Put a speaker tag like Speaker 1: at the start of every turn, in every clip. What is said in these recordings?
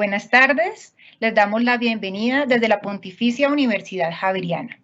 Speaker 1: buenas tardes. Les damos la bienvenida desde la Pontificia Universidad Javeriana.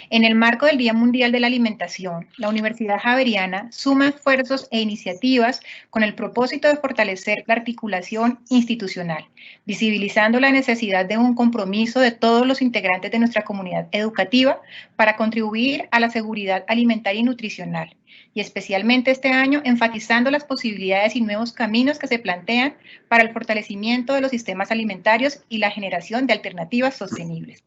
Speaker 1: En el marco del Día Mundial de la Alimentación, la Universidad Javeriana suma esfuerzos e iniciativas con el propósito de fortalecer la articulación institucional, visibilizando la necesidad de un compromiso de todos los integrantes de nuestra comunidad educativa para contribuir a la seguridad alimentaria y nutricional, y especialmente este año enfatizando las posibilidades y nuevos caminos que se plantean para el fortalecimiento de los sistemas alimentarios y la generación de alternativas sostenibles.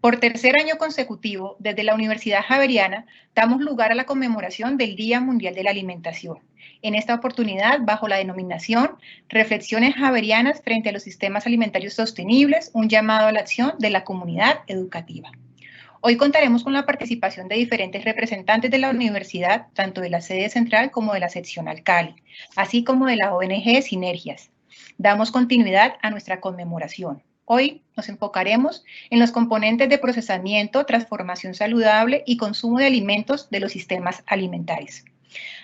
Speaker 1: Por tercer año consecutivo, desde la Universidad Javeriana, damos lugar a la conmemoración del Día Mundial de la Alimentación. En esta oportunidad, bajo la denominación Reflexiones Javerianas frente a los sistemas alimentarios sostenibles, un llamado a la acción de la comunidad educativa. Hoy contaremos con la participación de diferentes representantes de la universidad, tanto de la sede central como de la seccional Cali, así como de la ONG Sinergias. Damos continuidad a nuestra conmemoración. Hoy nos enfocaremos en los componentes de procesamiento, transformación saludable y consumo de alimentos de los sistemas alimentarios.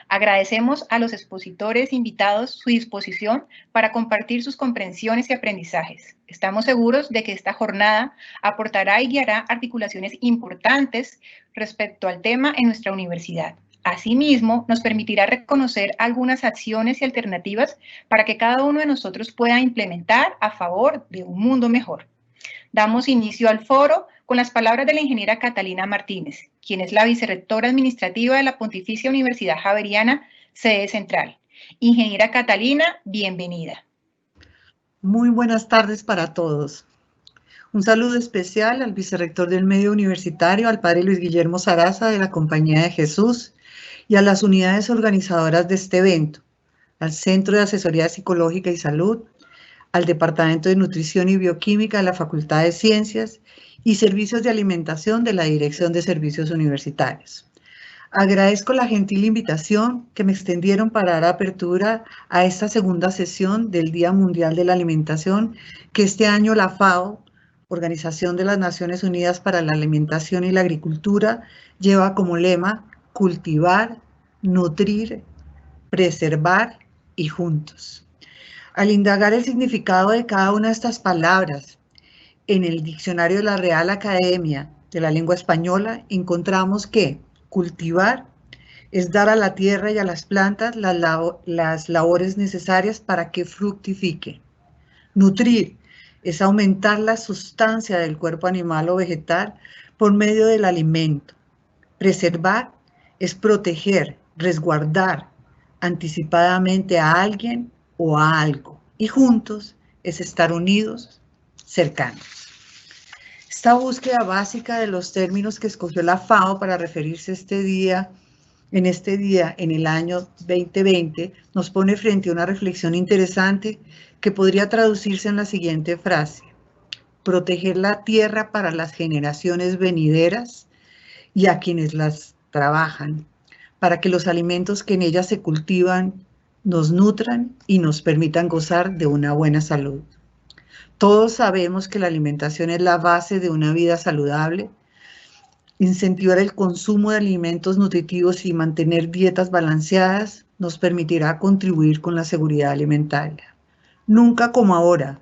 Speaker 1: Agradecemos a los expositores invitados su disposición para compartir sus comprensiones y aprendizajes. Estamos seguros de que esta jornada aportará y guiará articulaciones importantes respecto al tema en nuestra universidad. Asimismo, nos permitirá reconocer algunas acciones y alternativas para que cada uno de nosotros pueda implementar a favor de un mundo mejor. Damos inicio al foro con las palabras de la ingeniera Catalina Martínez, quien es la vicerrectora administrativa de la Pontificia Universidad Javeriana, sede central. Ingeniera Catalina, bienvenida.
Speaker 2: Muy buenas tardes para todos. Un saludo especial al vicerrector del medio universitario, al padre Luis Guillermo Saraza de la Compañía de Jesús y a las unidades organizadoras de este evento, al Centro de Asesoría Psicológica y Salud, al Departamento de Nutrición y Bioquímica de la Facultad de Ciencias y Servicios de Alimentación de la Dirección de Servicios Universitarios. Agradezco la gentil invitación que me extendieron para dar apertura a esta segunda sesión del Día Mundial de la Alimentación, que este año la FAO, Organización de las Naciones Unidas para la Alimentación y la Agricultura, lleva como lema cultivar, nutrir, preservar y juntos. Al indagar el significado de cada una de estas palabras en el diccionario de la Real Academia de la Lengua Española, encontramos que cultivar es dar a la tierra y a las plantas las labores necesarias para que fructifiquen. Nutrir es aumentar la sustancia del cuerpo animal o vegetal por medio del alimento. Preservar es proteger, resguardar anticipadamente a alguien o a algo. Y juntos es estar unidos, cercanos. Esta búsqueda básica de los términos que escogió la FAO para referirse a este día, en el año 2020, nos pone frente a una reflexión interesante que podría traducirse en la siguiente frase: proteger la tierra para las generaciones venideras y a quienes las trabajan, para que los alimentos que en ellas se cultivan nos nutran y nos permitan gozar de una buena salud. Todos sabemos que la alimentación es la base de una vida saludable. Incentivar el consumo de alimentos nutritivos y mantener dietas balanceadas nos permitirá contribuir con la seguridad alimentaria. Nunca como ahora,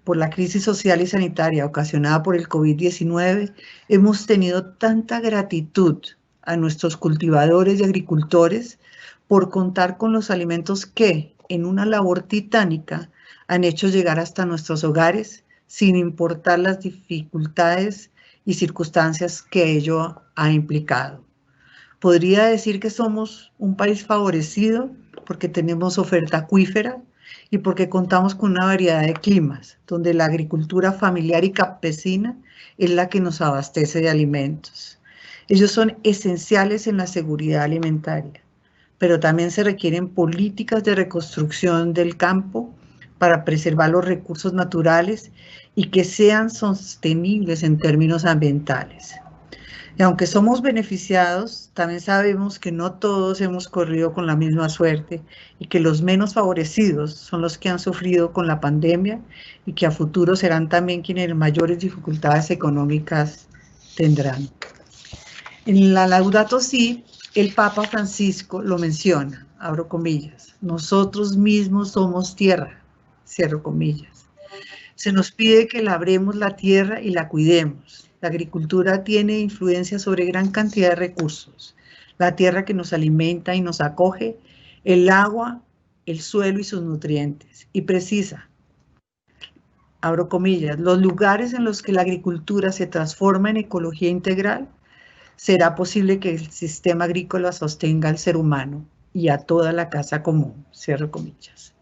Speaker 2: por la crisis social y sanitaria ocasionada por el COVID-19, hemos tenido tanta gratitud a nuestros cultivadores y agricultores por contar con los alimentos que, en una labor titánica, han hecho llegar hasta nuestros hogares sin importar las dificultades y circunstancias que ello ha implicado. Podría decir que somos un país favorecido porque tenemos oferta acuífera y porque contamos con una variedad de climas, donde la agricultura familiar y campesina es la que nos abastece de alimentos. Ellos son esenciales en la seguridad alimentaria, pero también se requieren políticas de reconstrucción del campo para preservar los recursos naturales y que sean sostenibles en términos ambientales. Y aunque somos beneficiados, también sabemos que no todos hemos corrido con la misma suerte y que los menos favorecidos son los que han sufrido con la pandemia y que a futuro serán también quienes mayores dificultades económicas tendrán. En la Laudato Si, el Papa Francisco lo menciona, abro comillas, nosotros mismos somos tierra, cierro comillas. Se nos pide que labremos la tierra y la cuidemos. La agricultura tiene influencia sobre gran cantidad de recursos. La tierra que nos alimenta y nos acoge, el agua, el suelo y sus nutrientes. Y precisa, abro comillas, los lugares en los que la agricultura se transforma en ecología integral, será posible que el sistema agrícola sostenga al ser humano y a toda la casa común, cierro comillas.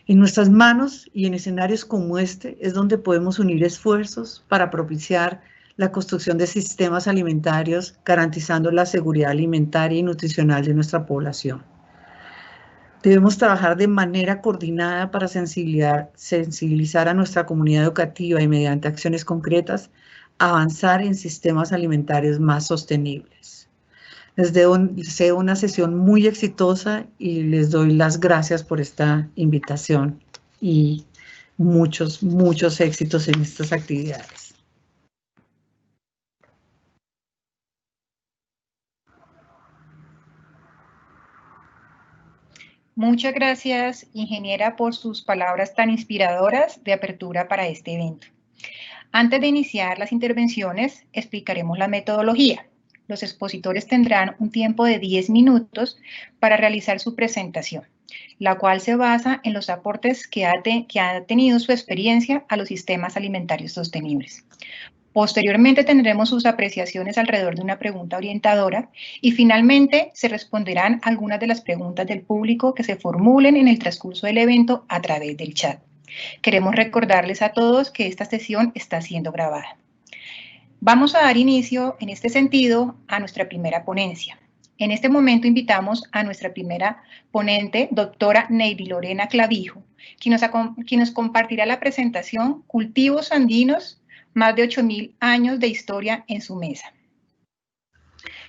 Speaker 2: En nuestras manos y en escenarios como este es donde podemos unir esfuerzos para propiciar la construcción de sistemas alimentarios garantizando la seguridad alimentaria y nutricional de nuestra población. Debemos trabajar de manera coordinada para sensibilizar a nuestra comunidad educativa y mediante acciones concretas avanzar en sistemas alimentarios más sostenibles. Les deseo una sesión muy exitosa y les doy las gracias por esta invitación y muchos éxitos en estas actividades.
Speaker 1: Muchas gracias, ingeniera, por sus palabras tan inspiradoras de apertura para este evento. Antes de iniciar las intervenciones, explicaremos la metodología. Los expositores tendrán un tiempo de 10 minutos para realizar su presentación, la cual se basa en los aportes que ha tenido su experiencia a los sistemas alimentarios sostenibles. Posteriormente tendremos sus apreciaciones alrededor de una pregunta orientadora y finalmente se responderán algunas de las preguntas del público que se formulen en el transcurso del evento a través del chat. Queremos recordarles a todos que esta sesión está siendo grabada. Vamos a dar inicio, en este sentido, a nuestra primera ponencia. En este momento invitamos a nuestra primera ponente, doctora Neidy Lorena Clavijo, quien nos compartirá la presentación Cultivos Andinos, más de 8.000 años de historia en su mesa.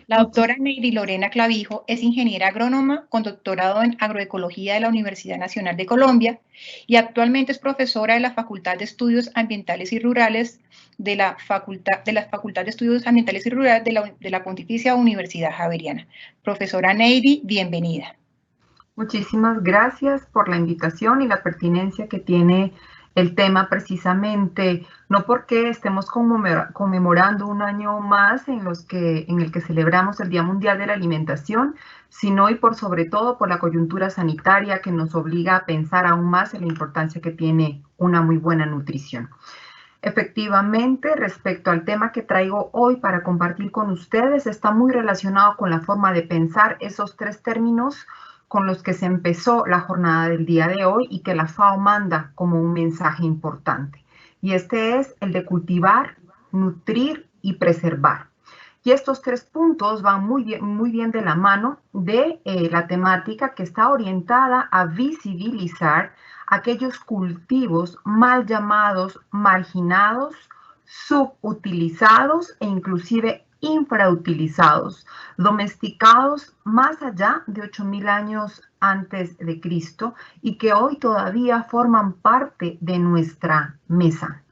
Speaker 1: La doctora Neidy Lorena Clavijo es ingeniera agrónoma con doctorado en agroecología de la Universidad Nacional de Colombia y actualmente es profesora de la Facultad de Estudios Ambientales y Rurales de la Facultad de Estudios Ambientales y Rurales de la Pontificia Universidad Javeriana. Profesora Neidy, bienvenida.
Speaker 3: Muchísimas gracias por la invitación y la pertinencia que tiene el tema precisamente, no porque estemos conmemorando un año más en el que celebramos el Día Mundial de la Alimentación, sino y por sobre todo por la coyuntura sanitaria que nos obliga a pensar aún más en la importancia que tiene una muy buena nutrición. Efectivamente, respecto al tema que traigo hoy para compartir con ustedes, está muy relacionado con la forma de pensar esos tres términos con los que se empezó la jornada del día de hoy y que la FAO manda como un mensaje importante. Y este es el de cultivar, nutrir y preservar. Y estos tres puntos van muy bien de la mano de la temática que está orientada a visibilizar aquellos cultivos mal llamados, marginados, subutilizados e inclusive infrautilizados, domesticados más allá de 8.000 años antes de Cristo y que hoy todavía forman parte de nuestra mesa.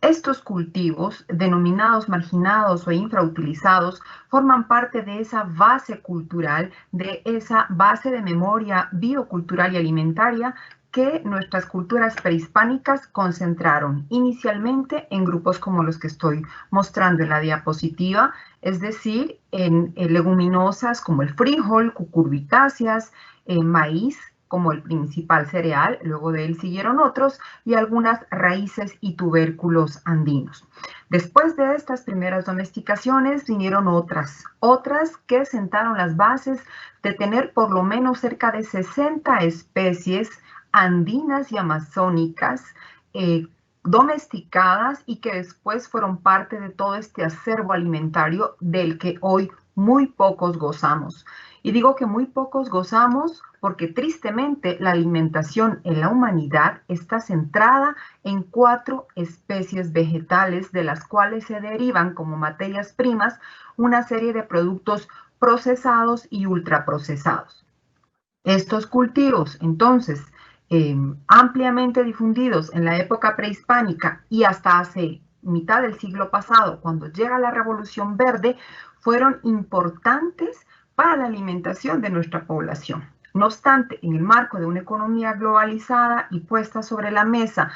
Speaker 3: Estos cultivos, denominados marginados o infrautilizados, forman parte de esa base cultural, de esa base de memoria biocultural y alimentaria que nuestras culturas prehispánicas concentraron inicialmente en grupos como los que estoy mostrando en la diapositiva, es decir, en leguminosas como el frijol, cucurbitáceas, maíz como el principal cereal, luego de él siguieron otros, y algunas raíces y tubérculos andinos. Después de estas primeras domesticaciones vinieron otras que sentaron las bases de tener por lo menos cerca de 60 especies andinas y amazónicas domesticadas y que después fueron parte de todo este acervo alimentario del que hoy muy pocos gozamos. Y digo que muy pocos gozamos porque tristemente la alimentación en la humanidad está centrada en 4 especies vegetales de las cuales se derivan como materias primas una serie de productos procesados y ultraprocesados. Estos cultivos, entonces, ampliamente difundidos en la época prehispánica y hasta hace mitad del siglo pasado, cuando llega la Revolución Verde, fueron importantes para la alimentación de nuestra población. No obstante, en el marco de una economía globalizada y puesta sobre la mesa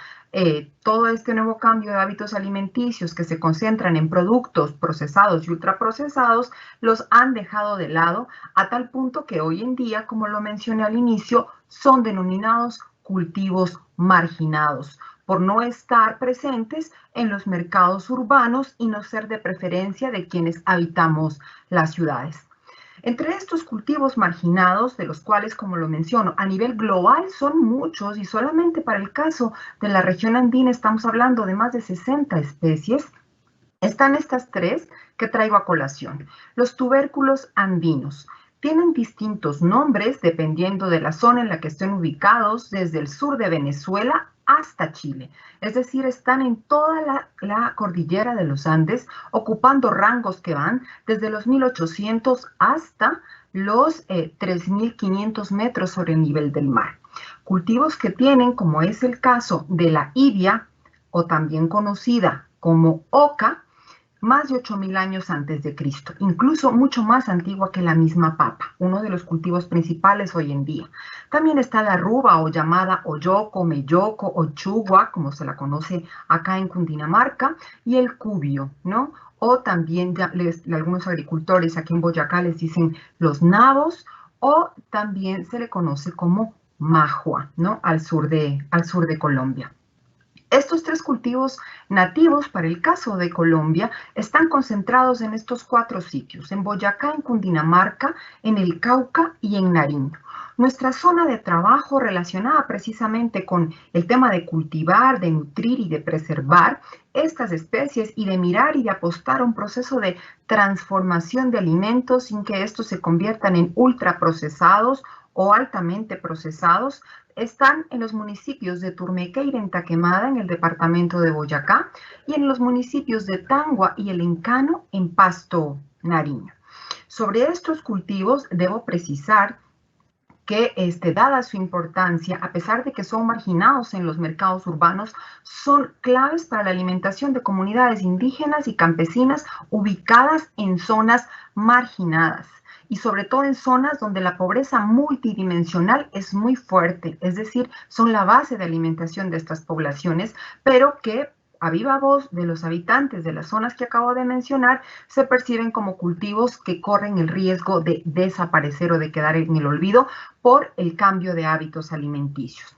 Speaker 3: todo este nuevo cambio de hábitos alimenticios que se concentran en productos procesados y ultraprocesados, los han dejado de lado a tal punto que hoy en día, como lo mencioné al inicio, son denominados cultivos marginados por no estar presentes en los mercados urbanos y no ser de preferencia de quienes habitamos las ciudades. Entre estos cultivos marginados, de los cuales, como lo menciono, a nivel global son muchos y solamente para el caso de la región andina estamos hablando de más de 60 especies, están estas tres que traigo a colación. Los tubérculos andinos. Tienen distintos nombres dependiendo de la zona en la que estén ubicados, desde el sur de Venezuela hasta Chile. Es decir, están en toda la cordillera de los Andes, ocupando rangos que van desde los 1800 hasta los 3.500 metros sobre el nivel del mar. Cultivos que tienen, como es el caso de la hibia, o también conocida como oca, más de 8.000 años antes de Cristo, incluso mucho más antigua que la misma papa, uno de los cultivos principales hoy en día. También está la ruba o llamada oyoco, melloco o chugua, como se la conoce acá en Cundinamarca, y el cubio, ¿no? O también algunos agricultores aquí en Boyacá les dicen los nabos, o también se le conoce como majua, ¿no? Al sur de Colombia. Estos tres cultivos nativos, para el caso de Colombia, están concentrados en estos 4 sitios, en Boyacá, en Cundinamarca, en el Cauca y en Nariño. Nuestra zona de trabajo relacionada precisamente con el tema de cultivar, de nutrir y de preservar estas especies y de mirar y de apostar a un proceso de transformación de alimentos sin que estos se conviertan en ultraprocesados o altamente procesados, están en los municipios de Turmeque y Venta Quemada en el departamento de Boyacá y en los municipios de Tangua y El Encano en Pasto, Nariño. Sobre estos cultivos debo precisar que, dada su importancia, a pesar de que son marginados en los mercados urbanos, son claves para la alimentación de comunidades indígenas y campesinas ubicadas en zonas marginadas y sobre todo en zonas donde la pobreza multidimensional es muy fuerte, es decir, son la base de alimentación de estas poblaciones, pero que a viva voz de los habitantes de las zonas que acabo de mencionar, se perciben como cultivos que corren el riesgo de desaparecer o de quedar en el olvido por el cambio de hábitos alimenticios.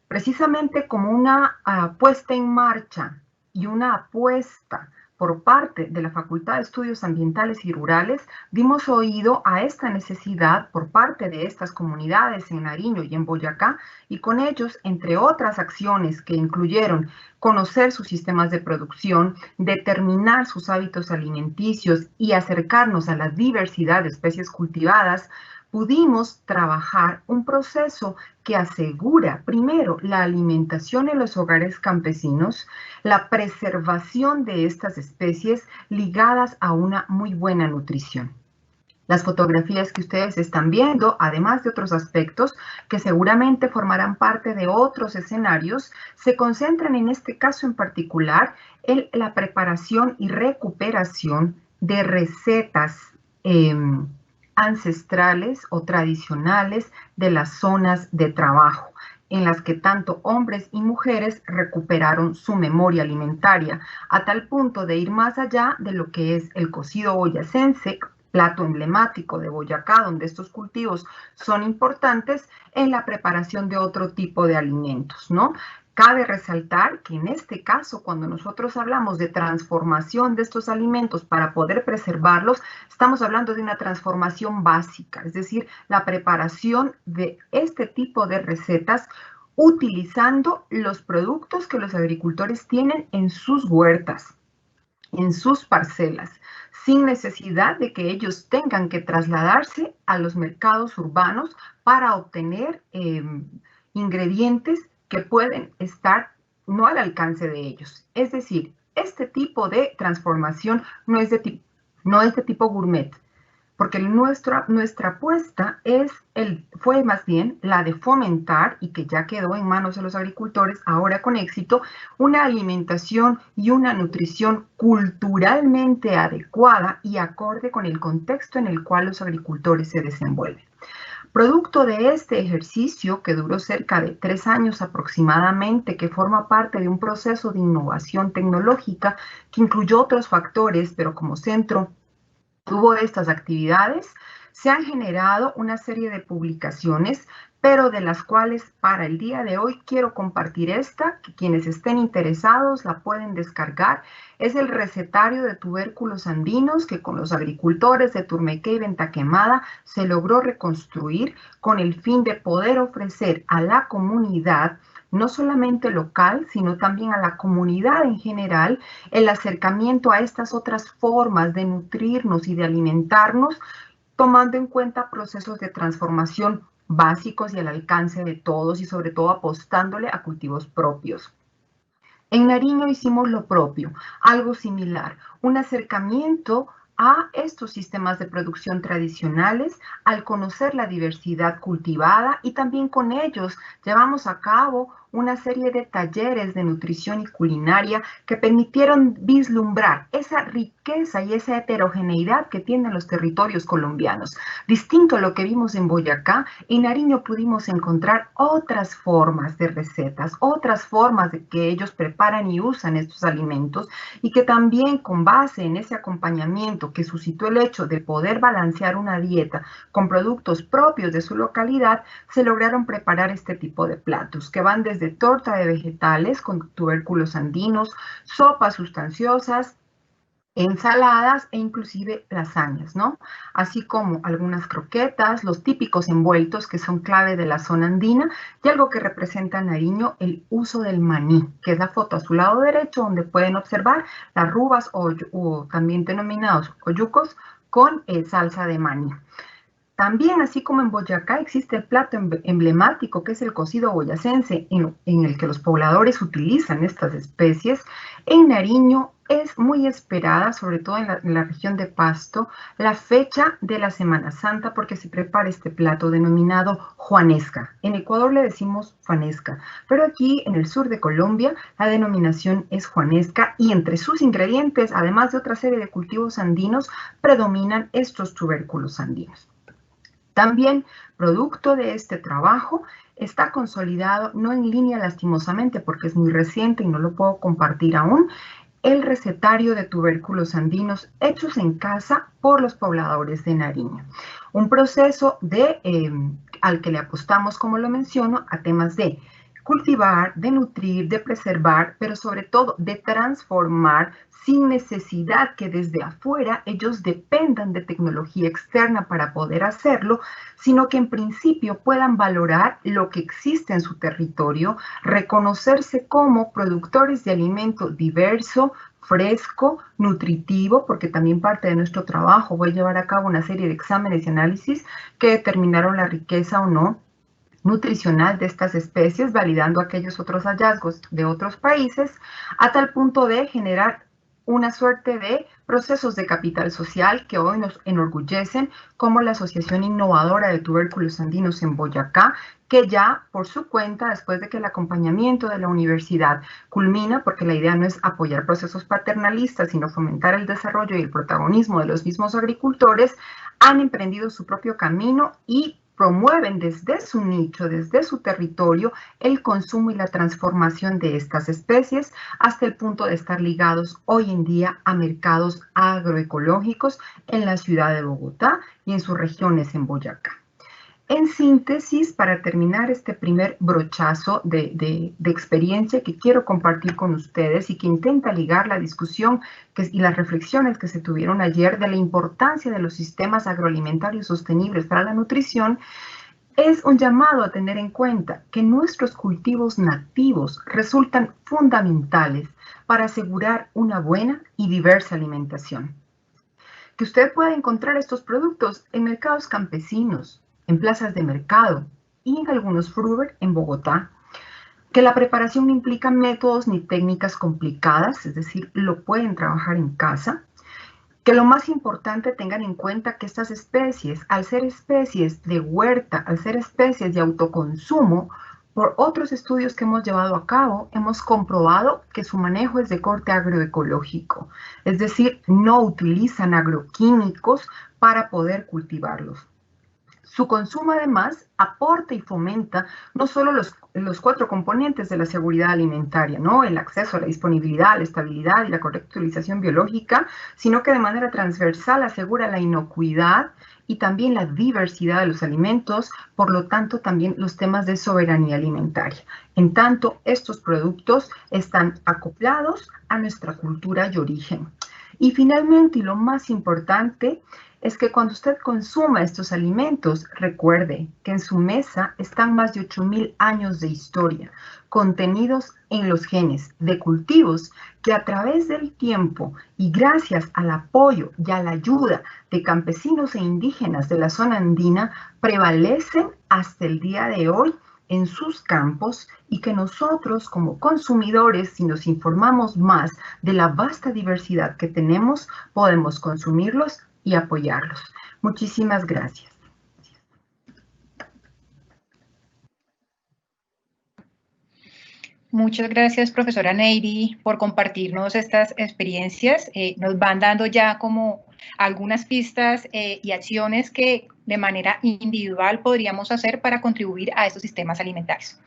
Speaker 3: Precisamente como una puesta en marcha y una apuesta por parte de la Facultad de Estudios Ambientales y Rurales, dimos oído a esta necesidad por parte de estas comunidades en Nariño y en Boyacá, y con ellos, entre otras acciones que incluyeron conocer sus sistemas de producción, determinar sus hábitos alimenticios y acercarnos a la diversidad de especies cultivadas, pudimos trabajar un proceso que asegura, primero, la alimentación en los hogares campesinos, la preservación de estas especies ligadas a una muy buena nutrición. Las fotografías que ustedes están viendo, además de otros aspectos que seguramente formarán parte de otros escenarios, se concentran en este caso en particular en la preparación y recuperación de recetas ancestrales o tradicionales de las zonas de trabajo, en las que tanto hombres y mujeres recuperaron su memoria alimentaria, a tal punto de ir más allá de lo que es el cocido boyacense, plato emblemático de Boyacá, donde estos cultivos son importantes en la preparación de otro tipo de alimentos, ¿no? Cabe resaltar que en este caso, cuando nosotros hablamos de transformación de estos alimentos para poder preservarlos, estamos hablando de una transformación básica, es decir, la preparación de este tipo de recetas utilizando los productos que los agricultores tienen en sus huertas, en sus parcelas, sin necesidad de que ellos tengan que trasladarse a los mercados urbanos para obtener ingredientes que pueden estar no al alcance de ellos. Es decir, este tipo de transformación no es de tipo gourmet, porque nuestra apuesta fue más bien la de fomentar, y que ya quedó en manos de los agricultores ahora con éxito, una alimentación y una nutrición culturalmente adecuada y acorde con el contexto en el cual los agricultores se desenvuelven. Producto de este ejercicio, que duró cerca de 3 años aproximadamente, que forma parte de un proceso de innovación tecnológica que incluyó otros factores, pero como centro tuvo estas actividades, se han generado una serie de publicaciones, pero de las cuales para el día de hoy quiero compartir esta, que quienes estén interesados la pueden descargar. Es el recetario de tubérculos andinos que con los agricultores de Turmequé y Venta Quemada se logró reconstruir con el fin de poder ofrecer a la comunidad, no solamente local, sino también a la comunidad en general, el acercamiento a estas otras formas de nutrirnos y de alimentarnos, tomando en cuenta procesos de transformación básicos y al alcance de todos y sobre todo apostándole a cultivos propios. En Nariño hicimos lo propio, algo similar, un acercamiento a estos sistemas de producción tradicionales al conocer la diversidad cultivada y también con ellos llevamos a cabo una serie de talleres de nutrición y culinaria que permitieron vislumbrar esa riqueza y esa heterogeneidad que tienen los territorios colombianos. Distinto a lo que vimos en Boyacá, en Nariño pudimos encontrar otras formas de recetas, otras formas de que ellos preparan y usan estos alimentos y que también con base en ese acompañamiento que suscitó el hecho de poder balancear una dieta con productos propios de su localidad, se lograron preparar este tipo de platos que van desde torta de vegetales con tubérculos andinos, sopas sustanciosas, ensaladas e inclusive lasañas, ¿no? Así como algunas croquetas, los típicos envueltos que son clave de la zona andina y algo que representa en Nariño, el uso del maní, que es la foto a su lado derecho donde pueden observar las rubas o también denominados oyucos con salsa de maní. También, así como en Boyacá, existe el plato emblemático que es el cocido boyacense, en el que los pobladores utilizan estas especies. En Nariño es muy esperada, sobre todo en la región de Pasto, la fecha de la Semana Santa porque se prepara este plato denominado juanesca. En Ecuador le decimos juanesca, pero aquí en el sur de Colombia la denominación es juanesca y entre sus ingredientes, además de otra serie de cultivos andinos, predominan estos tubérculos andinos. También, producto de este trabajo, está consolidado, no en línea lastimosamente porque es muy reciente y no lo puedo compartir aún, el recetario de tubérculos andinos hechos en casa por los pobladores de Nariño. Un proceso al que le apostamos, como lo menciono, a temas de cultivar, de nutrir, de preservar, pero sobre todo de transformar sin necesidad que desde afuera ellos dependan de tecnología externa para poder hacerlo, sino que en principio puedan valorar lo que existe en su territorio, reconocerse como productores de alimento diverso, fresco, nutritivo, porque también parte de nuestro trabajo voy a llevar a cabo una serie de exámenes y análisis que determinaron la riqueza o no nutricional de estas especies, validando aquellos otros hallazgos de otros países, a tal punto de generar una suerte de procesos de capital social que hoy nos enorgullecen, como la Asociación Innovadora de Tubérculos Andinos en Boyacá, que ya por su cuenta, después de que el acompañamiento de la universidad culmina, porque la idea no es apoyar procesos paternalistas, sino fomentar el desarrollo y el protagonismo de los mismos agricultores, han emprendido su propio camino y promueven desde su nicho, desde su territorio, el consumo y la transformación de estas especies hasta el punto de estar ligados hoy en día a mercados agroecológicos en la ciudad de Bogotá y en sus regiones en Boyacá. En síntesis, para terminar este primer brochazo de experiencia que quiero compartir con ustedes y que intenta ligar la discusión y las reflexiones que se tuvieron ayer de la importancia de los sistemas agroalimentarios sostenibles para la nutrición, es un llamado a tener en cuenta que nuestros cultivos nativos resultan fundamentales para asegurar una buena y diversa alimentación. Que usted pueda encontrar estos productos en mercados campesinos, en plazas de mercado y en algunos fruver en Bogotá, que la preparación no implica métodos ni técnicas complicadas, es decir, lo pueden trabajar en casa, que lo más importante tengan en cuenta que estas especies, al ser especies de huerta, al ser especies de autoconsumo, por otros estudios que hemos llevado a cabo, hemos comprobado que su manejo es de corte agroecológico, es decir, no utilizan agroquímicos para poder cultivarlos. Su consumo, además, aporta y fomenta no solo los 4 componentes de la seguridad alimentaria, ¿no? El acceso, la disponibilidad, la estabilidad y la correcta utilización biológica, sino que de manera transversal asegura la inocuidad y también la diversidad de los alimentos, por lo tanto también los temas de soberanía alimentaria. En tanto, estos productos están acoplados a nuestra cultura y origen. Y finalmente, y lo más importante, es que cuando usted consuma estos alimentos, recuerde que en su mesa están más de 8.000 años de historia, contenidos en los genes de cultivos que a través del tiempo y gracias al apoyo y a la ayuda de campesinos e indígenas de la zona andina, prevalecen hasta el día de hoy en sus campos y que nosotros como consumidores, si nos informamos más de la vasta diversidad que tenemos, podemos consumirlos y apoyarlos. Muchísimas gracias.
Speaker 1: Muchas gracias, profesora Neyri, por compartirnos estas experiencias. Nos van dando ya como algunas pistas y acciones que de manera individual podríamos hacer para contribuir a estos sistemas alimentarios.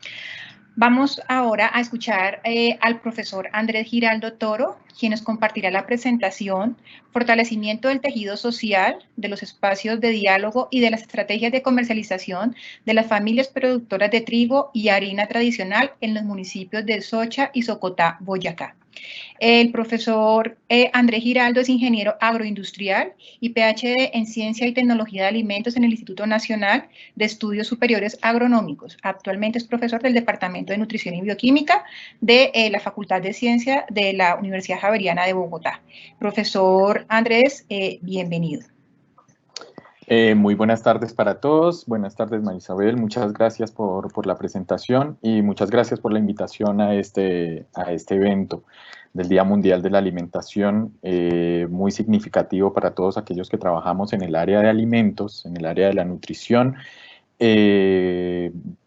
Speaker 1: Vamos ahora a escuchar al profesor Andrés Giraldo Toro, quien nos compartirá la presentación Fortalecimiento del tejido social, de los espacios de diálogo y de las estrategias de comercialización de las familias productoras de trigo y harina tradicional en los municipios de Socha y Socotá, Boyacá. El profesor Andrés Giraldo es ingeniero agroindustrial y PhD en Ciencia y Tecnología de Alimentos en el Instituto Nacional de Estudios Superiores Agronómicos. Actualmente es profesor del Departamento de Nutrición y Bioquímica de la Facultad de Ciencia de la Universidad Javeriana de Bogotá. Profesor Andrés, bienvenido.
Speaker 4: Muy buenas tardes para todos. Buenas tardes, María Isabel. Muchas gracias por la presentación y muchas gracias por la invitación a este evento del Día Mundial de la Alimentación, muy significativo para todos aquellos que trabajamos en el área de alimentos, en el área de la nutrición,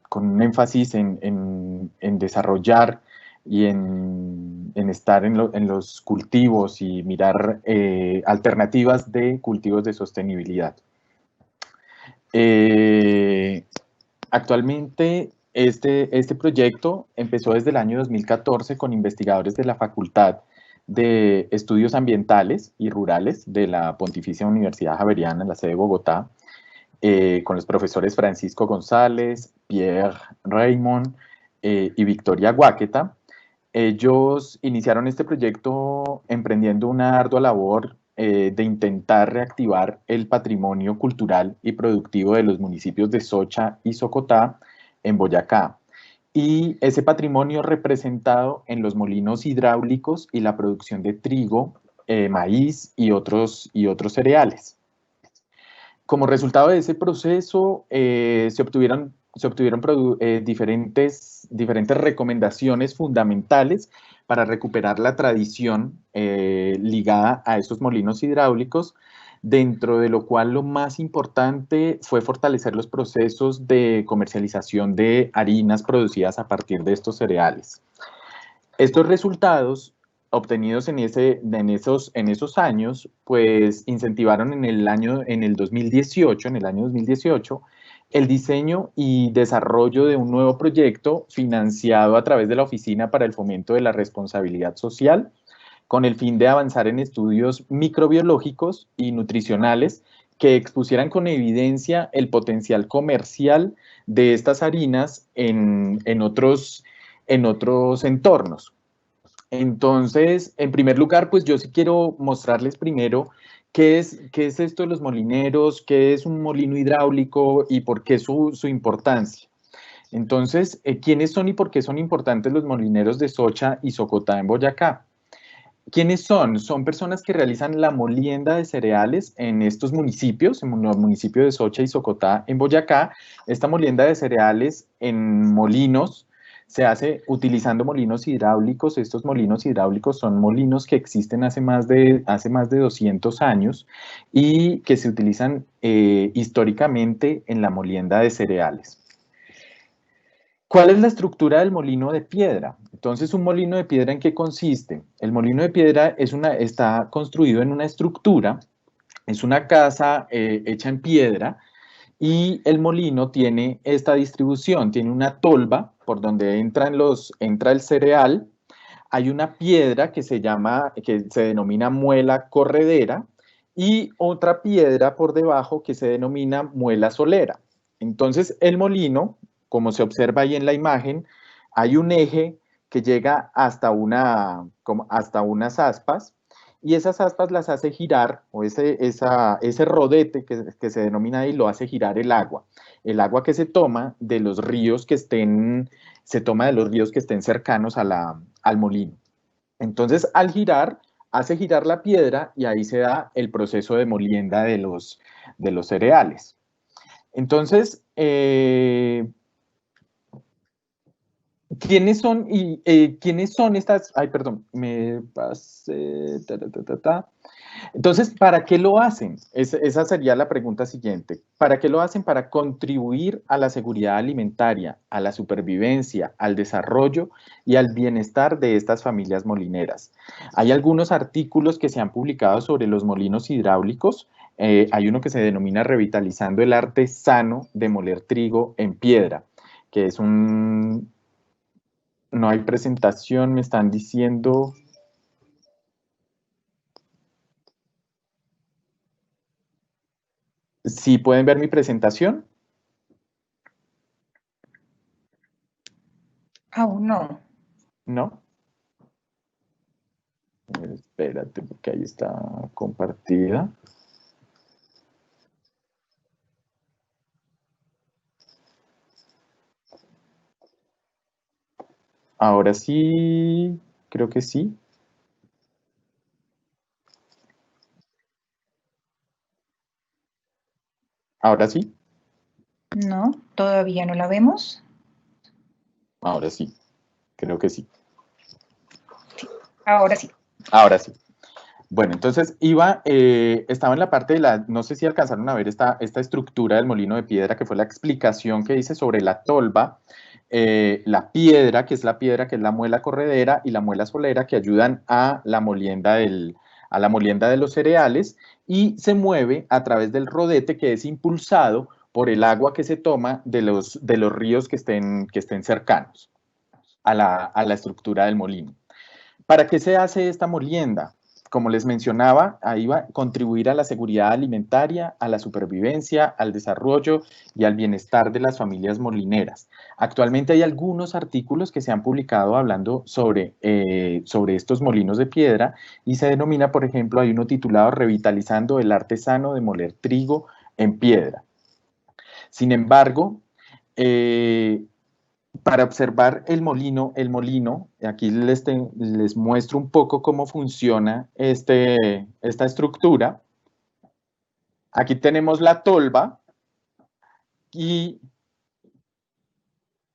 Speaker 4: con un énfasis en desarrollar y en estar en los cultivos y mirar alternativas de cultivos de sostenibilidad. Actualmente este proyecto empezó desde el año 2014 con investigadores de la Facultad de Estudios Ambientales y Rurales de la Pontificia Universidad Javeriana en la sede de Bogotá, con los profesores Francisco González, Pierre Raymond y Victoria Guáqueta. Ellos iniciaron este proyecto emprendiendo una ardua labor de intentar reactivar el patrimonio cultural y productivo de los municipios de Socha y Socotá en Boyacá, y ese patrimonio representado en los molinos hidráulicos y la producción de trigo, maíz y otros cereales. Como resultado de ese proceso se obtuvieron diferentes recomendaciones fundamentales para recuperar la tradición ligada a estos molinos hidráulicos, dentro de lo cual lo más importante fue fortalecer los procesos de comercialización de harinas producidas a partir de estos cereales. Estos resultados obtenidos en esos años, pues incentivaron en el año 2018, el diseño y desarrollo de un nuevo proyecto financiado a través de la Oficina para el Fomento de la Responsabilidad Social, con el fin de avanzar en estudios microbiológicos y nutricionales que expusieran con evidencia el potencial comercial de estas harinas en otros entornos. Entonces, en primer lugar, pues yo sí quiero mostrarles primero qué es esto de los molineros, qué es un molino hidráulico y por qué su importancia. Entonces, ¿quiénes son y por qué son importantes los molineros de Socha y Socotá en Boyacá? ¿Quiénes son? Son personas que realizan la molienda de cereales en estos municipios, en los municipios de Socha y Socotá en Boyacá. Esta molienda de cereales en molinos se hace utilizando molinos hidráulicos. Estos molinos hidráulicos son molinos que existen hace más de 200 años y que se utilizan históricamente en la molienda de cereales. ¿Cuál es la estructura del molino de piedra? Entonces, ¿un molino de piedra en qué consiste? El molino de piedra está construido en una estructura, es una casa hecha en piedra, y el molino tiene esta distribución, tiene una tolva por donde entra el cereal, hay una piedra que se denomina muela corredera y otra piedra por debajo que se denomina muela solera. Entonces el molino, como se observa ahí en la imagen, hay un eje que llega hasta unas aspas, y esas aspas las hace girar, o ese rodete que se denomina ahí, lo hace girar el agua que se toma de los ríos que estén cercanos al molino. Entonces, al girar, hace girar la piedra y ahí se da el proceso de molienda de los cereales. Entonces, ¿quiénes son estas? Ay, perdón, me pasé. Entonces, ¿para qué lo hacen? Esa sería la pregunta siguiente. ¿Para qué lo hacen? Para contribuir a la seguridad alimentaria, a la supervivencia, al desarrollo y al bienestar de estas familias molineras. Hay algunos artículos que se han publicado sobre los molinos hidráulicos. Hay uno que se denomina Revitalizando el arte sano de moler trigo en piedra, que es un... No hay presentación, me están diciendo... ¿Sí pueden ver mi presentación?
Speaker 1: Aún no.
Speaker 4: ¿No? Espérate, porque ahí está compartida. Ahora sí, creo que sí. Ahora sí.
Speaker 1: No, todavía no la vemos.
Speaker 4: Ahora sí, creo que sí.
Speaker 1: Ahora sí.
Speaker 4: Ahora sí. Bueno, entonces estaba en la parte de no sé si alcanzaron a ver esta estructura del molino de piedra, que fue la explicación que hice sobre la tolva, la piedra, que es la muela corredera, y la muela solera, que ayudan a la molienda de los cereales, y se mueve a través del rodete, que es impulsado por el agua que se toma de los ríos que estén cercanos a la estructura del molino. ¿Para qué se hace esta molienda? Como les mencionaba, ahí va a contribuir a la seguridad alimentaria, a la supervivencia, al desarrollo y al bienestar de las familias molineras. Actualmente hay algunos artículos que se han publicado hablando sobre estos molinos de piedra, y se denomina, por ejemplo, hay uno titulado Revitalizando el arte sano de moler trigo en piedra. Sin embargo, para observar el molino, aquí les muestro un poco cómo funciona esta estructura. Aquí tenemos la tolva, y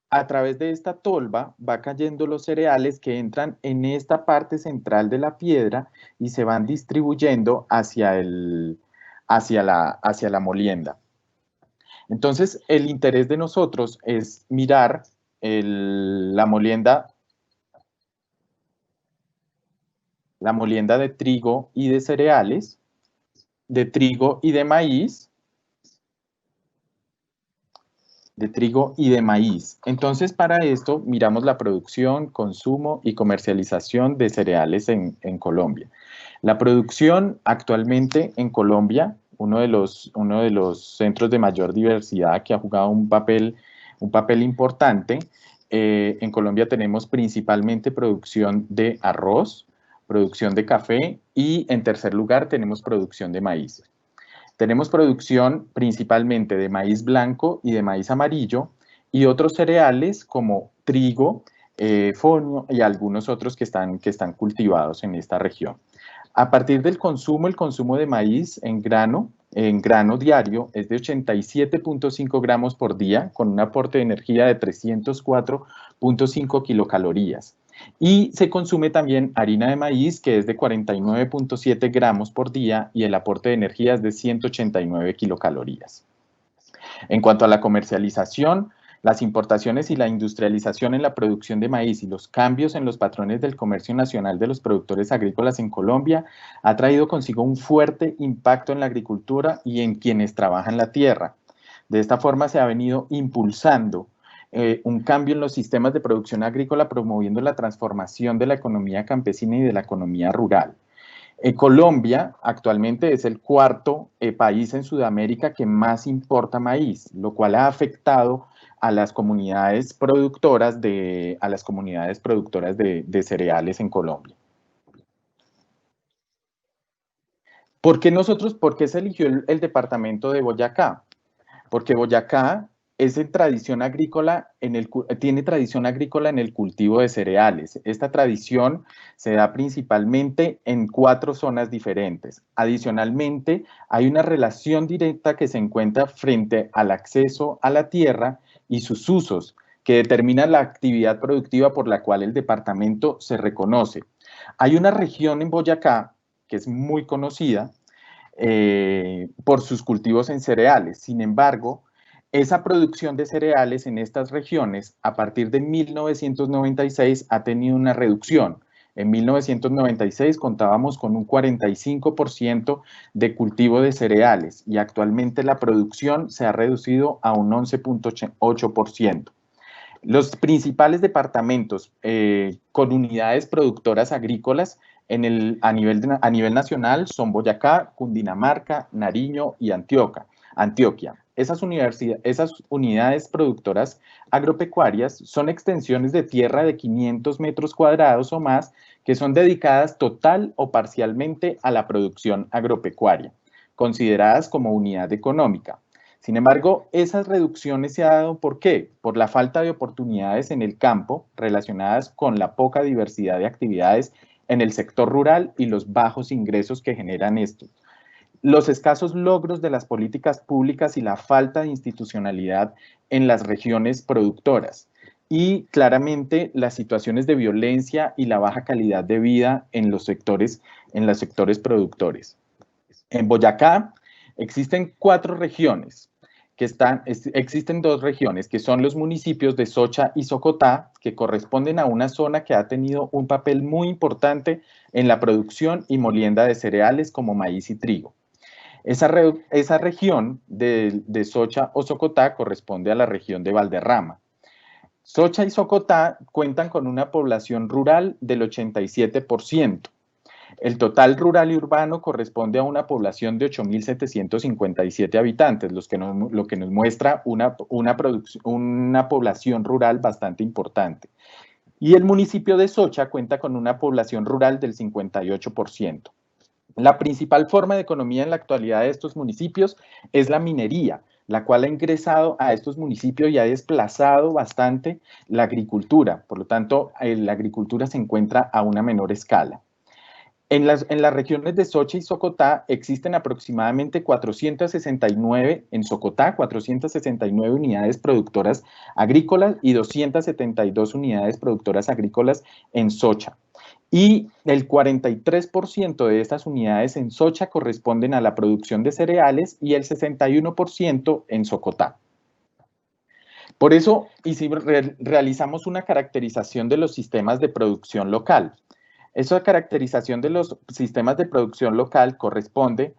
Speaker 4: a través de esta tolva va cayendo los cereales que entran en esta parte central de la piedra y se van distribuyendo hacia la molienda. Entonces, el interés de nosotros es mirar la molienda de trigo y de cereales, de trigo y de maíz, Entonces, para esto miramos la producción, consumo y comercialización de cereales en Colombia. La producción actualmente en Colombia, uno de los centros de mayor diversidad, que ha jugado un papel importante. En Colombia tenemos principalmente producción de arroz, producción de café, y en tercer lugar tenemos producción de maíz. Tenemos producción principalmente de maíz blanco y de maíz amarillo, y otros cereales como trigo, fonio y algunos otros que están cultivados en esta región. A partir del consumo, el consumo de maíz en grano diario es de 87.5 gramos por día, con un aporte de energía de 304.5 kilocalorías. Y se consume también harina de maíz, que es de 49.7 gramos por día, y el aporte de energía es de 189 kilocalorías. En cuanto a la comercialización, las importaciones y la industrialización en la producción de maíz y los cambios en los patrones del comercio nacional de los productores agrícolas en Colombia ha traído consigo un fuerte impacto en la agricultura y en quienes trabajan la tierra. De esta forma se ha venido impulsando un cambio en los sistemas de producción agrícola, promoviendo la transformación de la economía campesina y de la economía rural. Colombia actualmente es el cuarto país en Sudamérica que más importa maíz, lo cual ha afectado a las comunidades productoras de cereales en Colombia. ¿Por qué se eligió el departamento de Boyacá? Porque Boyacá tiene tradición agrícola en el cultivo de cereales. Esta tradición se da principalmente en 4 zonas diferentes. Adicionalmente, hay una relación directa que se encuentra frente al acceso a la tierra y sus usos, que determina la actividad productiva por la cual el departamento se reconoce. Hay una región en Boyacá que es muy conocida por sus cultivos en cereales. Sin embargo, esa producción de cereales en estas regiones, a partir de 1996, ha tenido una reducción. En 1996 contábamos con un 45% de cultivo de cereales y actualmente la producción se ha reducido a un 11.8%. Los principales departamentos con unidades productoras agrícolas a nivel nacional son Boyacá, Cundinamarca, Nariño y Antioquia. Esas unidades productoras agropecuarias son extensiones de tierra de 500 metros cuadrados o más que son dedicadas total o parcialmente a la producción agropecuaria, consideradas como unidad económica. Sin embargo, esas reducciones se han dado ¿por qué? Por la falta de oportunidades en el campo relacionadas con la poca diversidad de actividades en el sector rural y los bajos ingresos que generan esto. Los escasos logros de las políticas públicas y la falta de institucionalidad en las regiones productoras y claramente las situaciones de violencia y la baja calidad de vida en los sectores productores. En Boyacá existen 4 regiones. Existen 2 regiones que son los municipios de Socha y Socotá, que corresponden a una zona que ha tenido un papel muy importante en la producción y molienda de cereales como maíz y trigo. Esa región de Socha o Socotá corresponde a la región de Valderrama. Socha y Socotá cuentan con una población rural del 87%. El total rural y urbano corresponde a una población de 8.757 habitantes, lo que nos muestra una población rural bastante importante. Y el municipio de Socha cuenta con una población rural del 58%. La principal forma de economía en la actualidad de estos municipios es la minería, la cual ha ingresado a estos municipios y ha desplazado bastante la agricultura. Por lo tanto, la agricultura se encuentra a una menor escala. En las regiones de Socha y Socotá existen aproximadamente 469 unidades productoras agrícolas y 272 unidades productoras agrícolas en Socha. Y el 43% de estas unidades en Socha corresponden a la producción de cereales y el 61% en Socotá. Por eso realizamos una caracterización de los sistemas de producción local. Esa caracterización de los sistemas de producción local corresponde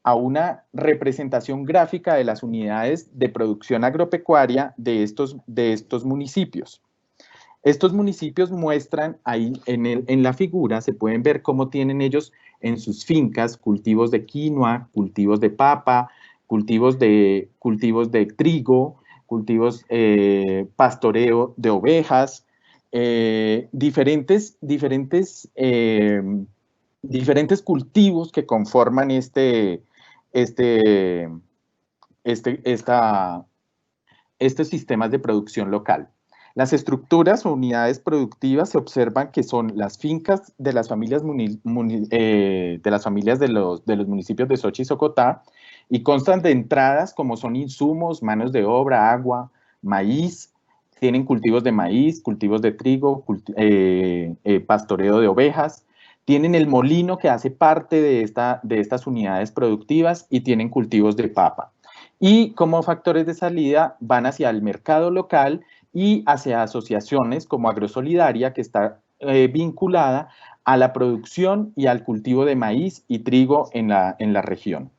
Speaker 4: a una representación gráfica de las unidades de producción agropecuaria de estos municipios. Estos municipios muestran ahí en la figura, se pueden ver cómo tienen ellos en sus fincas cultivos de quinoa, cultivos de papa, cultivos de trigo, pastoreo de ovejas, diferentes cultivos que conforman estos sistemas de producción local. Las estructuras o unidades productivas se observan que son las fincas de las familias de los municipios de Socha y Socotá y constan de entradas como son insumos, manos de obra, agua, maíz. Tienen cultivos de maíz, cultivos de trigo, pastoreo de ovejas. Tienen el molino que hace parte de estas unidades productivas y tienen cultivos de papa. Y como factores de salida van hacia el mercado local y hacia asociaciones como Agrosolidaria, que está vinculada a la producción y al cultivo de maíz y trigo en la región.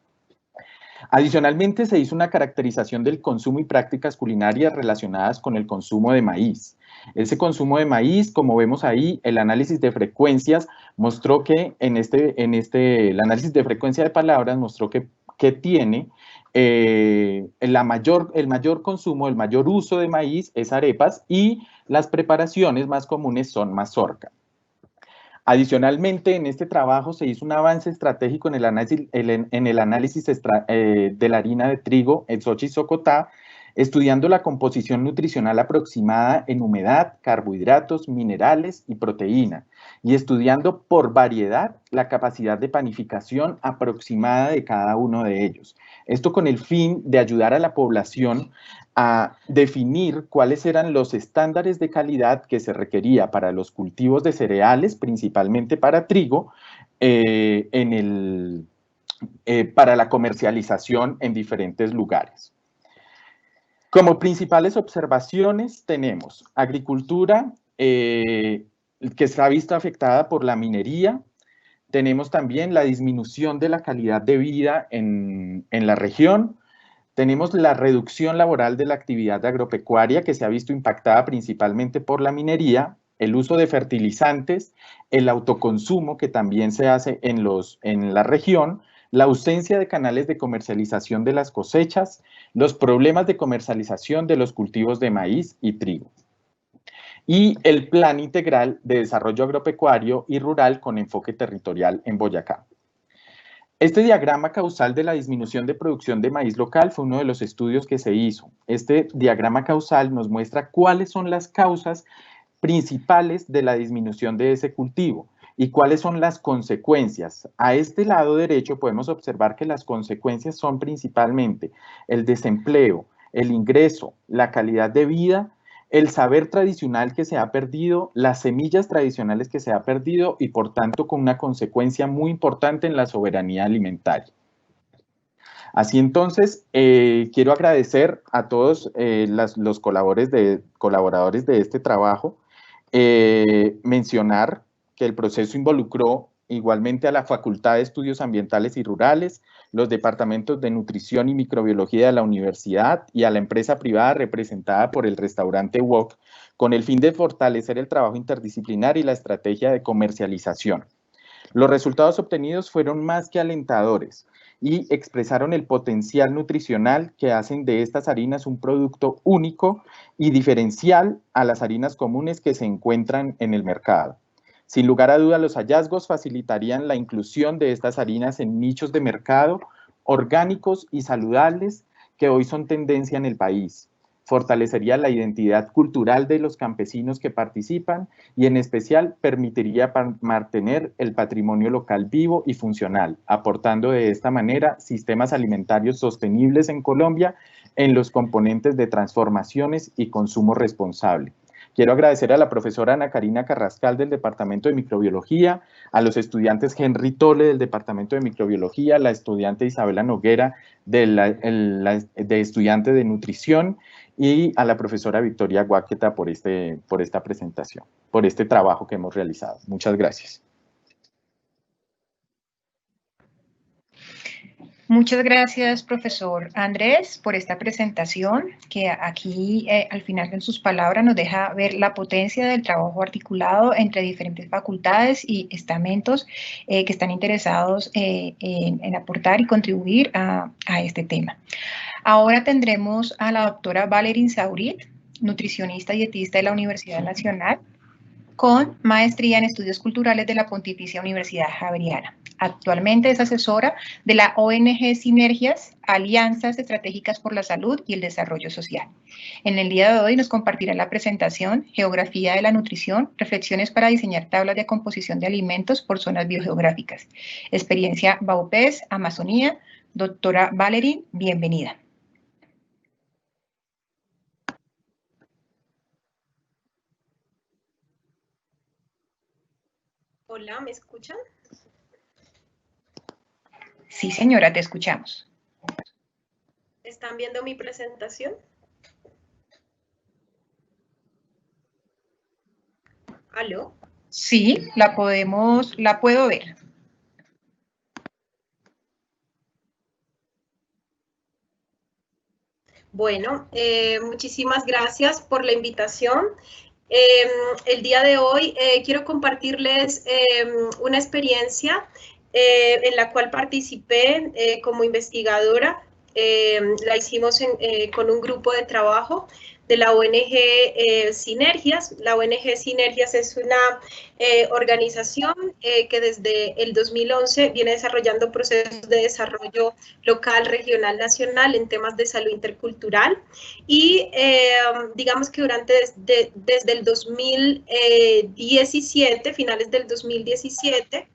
Speaker 4: Adicionalmente, se hizo una caracterización del consumo y prácticas culinarias relacionadas con el consumo de maíz. Ese consumo de maíz, como vemos ahí, el análisis de frecuencias mostró que el análisis de frecuencia de palabras mostró que tiene el mayor consumo, el mayor uso de maíz es arepas y las preparaciones más comunes son mazorca. Adicionalmente, en este trabajo se hizo un avance estratégico en el análisis de la harina de trigo, el Xochitl Socotá, estudiando la composición nutricional aproximada en humedad, carbohidratos, minerales y proteína, y estudiando por variedad la capacidad de panificación aproximada de cada uno de ellos. Esto con el fin de ayudar a la población a definir cuáles eran los estándares de calidad que se requería para los cultivos de cereales, principalmente para trigo, para la comercialización en diferentes lugares. Como principales observaciones tenemos agricultura que se ha visto afectada por la minería. Tenemos también la disminución de la calidad de vida en la región. Tenemos la reducción laboral de la actividad agropecuaria que se ha visto impactada principalmente por la minería, el uso de fertilizantes, el autoconsumo que también se hace en la región, la ausencia de canales de comercialización de las cosechas, los problemas de comercialización de los cultivos de maíz y trigo. Y el Plan Integral de Desarrollo Agropecuario y Rural con enfoque territorial en Boyacá. Este diagrama causal de la disminución de producción de maíz local fue uno de los estudios que se hizo. Este diagrama causal nos muestra cuáles son las causas principales de la disminución de ese cultivo y cuáles son las consecuencias. A este lado derecho podemos observar que las consecuencias son principalmente el desempleo, el ingreso, la calidad de vida, el saber tradicional que se ha perdido, las semillas tradicionales que se ha perdido y por tanto con una consecuencia muy importante en la soberanía alimentaria. Así entonces, quiero agradecer a todos los colaboradores de este trabajo, mencionar que el proceso involucró igualmente a la Facultad de Estudios Ambientales y Rurales, los departamentos de Nutrición y Microbiología de la universidad y a la empresa privada representada por el restaurante Wok, con el fin de fortalecer el trabajo interdisciplinar y la estrategia de comercialización. Los resultados obtenidos fueron más que alentadores y expresaron el potencial nutricional que hacen de estas harinas un producto único y diferencial a las harinas comunes que se encuentran en el mercado. Sin lugar a dudas, los hallazgos facilitarían la inclusión de estas harinas en nichos de mercado orgánicos y saludables que hoy son tendencia en el país. Fortalecería la identidad cultural de los campesinos que participan y en especial permitiría mantener el patrimonio local vivo y funcional, aportando de esta manera sistemas alimentarios sostenibles en Colombia en los componentes de transformaciones y consumo responsable. Quiero agradecer a la profesora Ana Karina Carrascal del Departamento de Microbiología, a los estudiantes Henry Tole del Departamento de Microbiología, la estudiante Isabela Noguera de estudiante de Nutrición y a la profesora Victoria Guáqueta por esta presentación, por este trabajo que hemos realizado. Muchas gracias.
Speaker 1: Muchas gracias, profesor Andrés, por esta presentación que aquí al final en sus palabras nos deja ver la potencia del trabajo articulado entre diferentes facultades y estamentos que están interesados en aportar y contribuir a este tema. Ahora tendremos a la doctora Valerie Saurit, nutricionista y dietista de la Universidad Nacional, con maestría en estudios culturales de la Pontificia Universidad Javeriana. Actualmente es asesora de la ONG Sinergias, Alianzas Estratégicas por la Salud y el Desarrollo Social. En el día de hoy nos compartirá la presentación Geografía de la Nutrición, reflexiones para diseñar tablas de composición de alimentos por zonas biogeográficas. Experiencia Baupés, Amazonía. Doctora Valerie, bienvenida.
Speaker 5: Hola, ¿me escuchan?
Speaker 1: Sí, señora, te escuchamos.
Speaker 5: ¿Están viendo mi presentación? ¿Aló?
Speaker 1: Sí, la puedo ver.
Speaker 5: Bueno, muchísimas gracias por la invitación. El día de hoy quiero compartirles una experiencia en la cual participé como investigadora. La hicimos con un grupo de trabajo de la ONG Sinergias. La ONG Sinergias es una organización que desde el 2011 viene desarrollando procesos de desarrollo local, regional, nacional en temas de salud intercultural. Y digamos que desde el 2017, finales del 2017,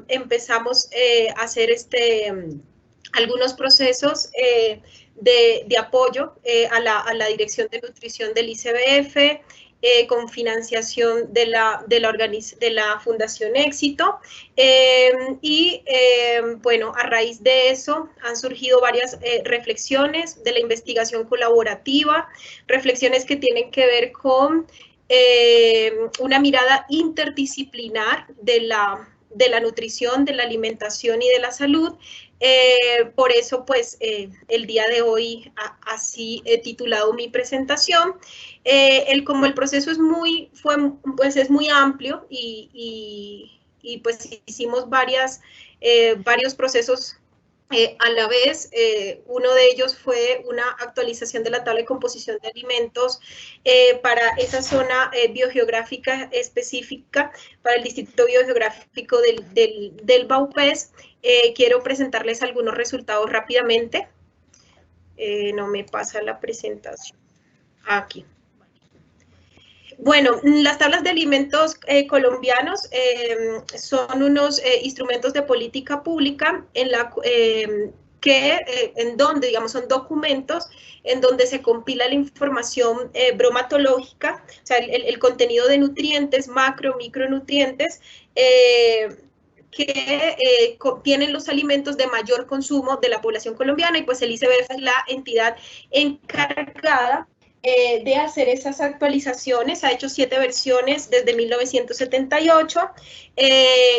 Speaker 5: empezamos a hacer algunos procesos de apoyo a la Dirección de Nutrición del ICBF, con financiación de la Fundación Éxito. Bueno, a raíz de eso han surgido varias reflexiones de la investigación colaborativa, reflexiones que tienen que ver con una mirada interdisciplinar de la nutrición, de la alimentación y de la salud. Por eso, pues, el día de hoy así he titulado mi presentación. Como el proceso es muy amplio y pues hicimos varios procesos a la vez. Uno de ellos fue una actualización de la tabla de composición de alimentos para esa zona biogeográfica específica, para el Distrito Biogeográfico del Baupés. Quiero presentarles algunos resultados rápidamente. No me pasa la presentación. Aquí. Bueno, las tablas de alimentos colombianos son unos instrumentos de política pública en donde, digamos, son documentos en donde se compila la información bromatológica, o sea, el contenido de nutrientes, micronutrientes, que contienen los alimentos de mayor consumo de la población colombiana, y pues el ICBF es la entidad encargada de hacer esas actualizaciones. Ha hecho 7 versiones desde 1978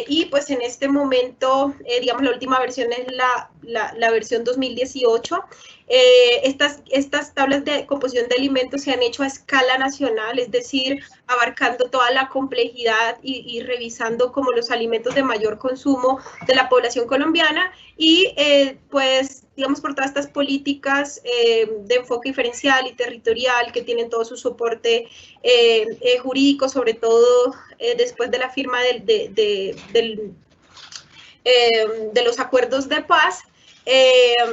Speaker 5: y pues en este momento, digamos, la última versión es la versión 2018. Estas tablas de composición de alimentos se han hecho a escala nacional, es decir, abarcando toda la complejidad y revisando como los alimentos de mayor consumo de la población colombiana, y pues digamos, por todas estas políticas de enfoque diferencial y territorial que tienen todo su soporte jurídico, sobre todo después de la firma de los acuerdos de paz.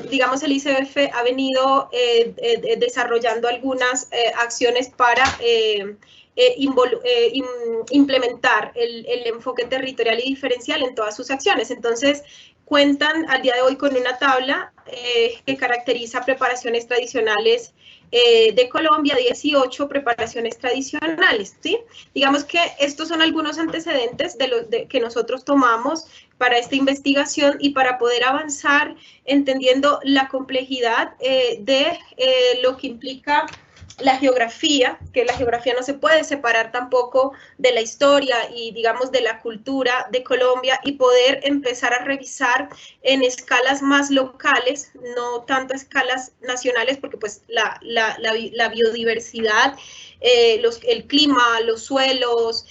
Speaker 5: Digamos, el ICBF ha venido desarrollando algunas acciones para implementar el enfoque territorial y diferencial en todas sus acciones. Entonces, cuentan al día de hoy con una tabla que caracteriza preparaciones tradicionales de Colombia, 18 preparaciones tradicionales, ¿sí? Digamos que estos son algunos antecedentes que nosotros tomamos para esta investigación y para poder avanzar entendiendo la complejidad de lo que implica la geografía, que la geografía no se puede separar tampoco de la historia y, digamos, de la cultura de Colombia, y poder empezar a revisar en escalas más locales, no tanto a escalas nacionales, porque pues la biodiversidad, el clima, los suelos,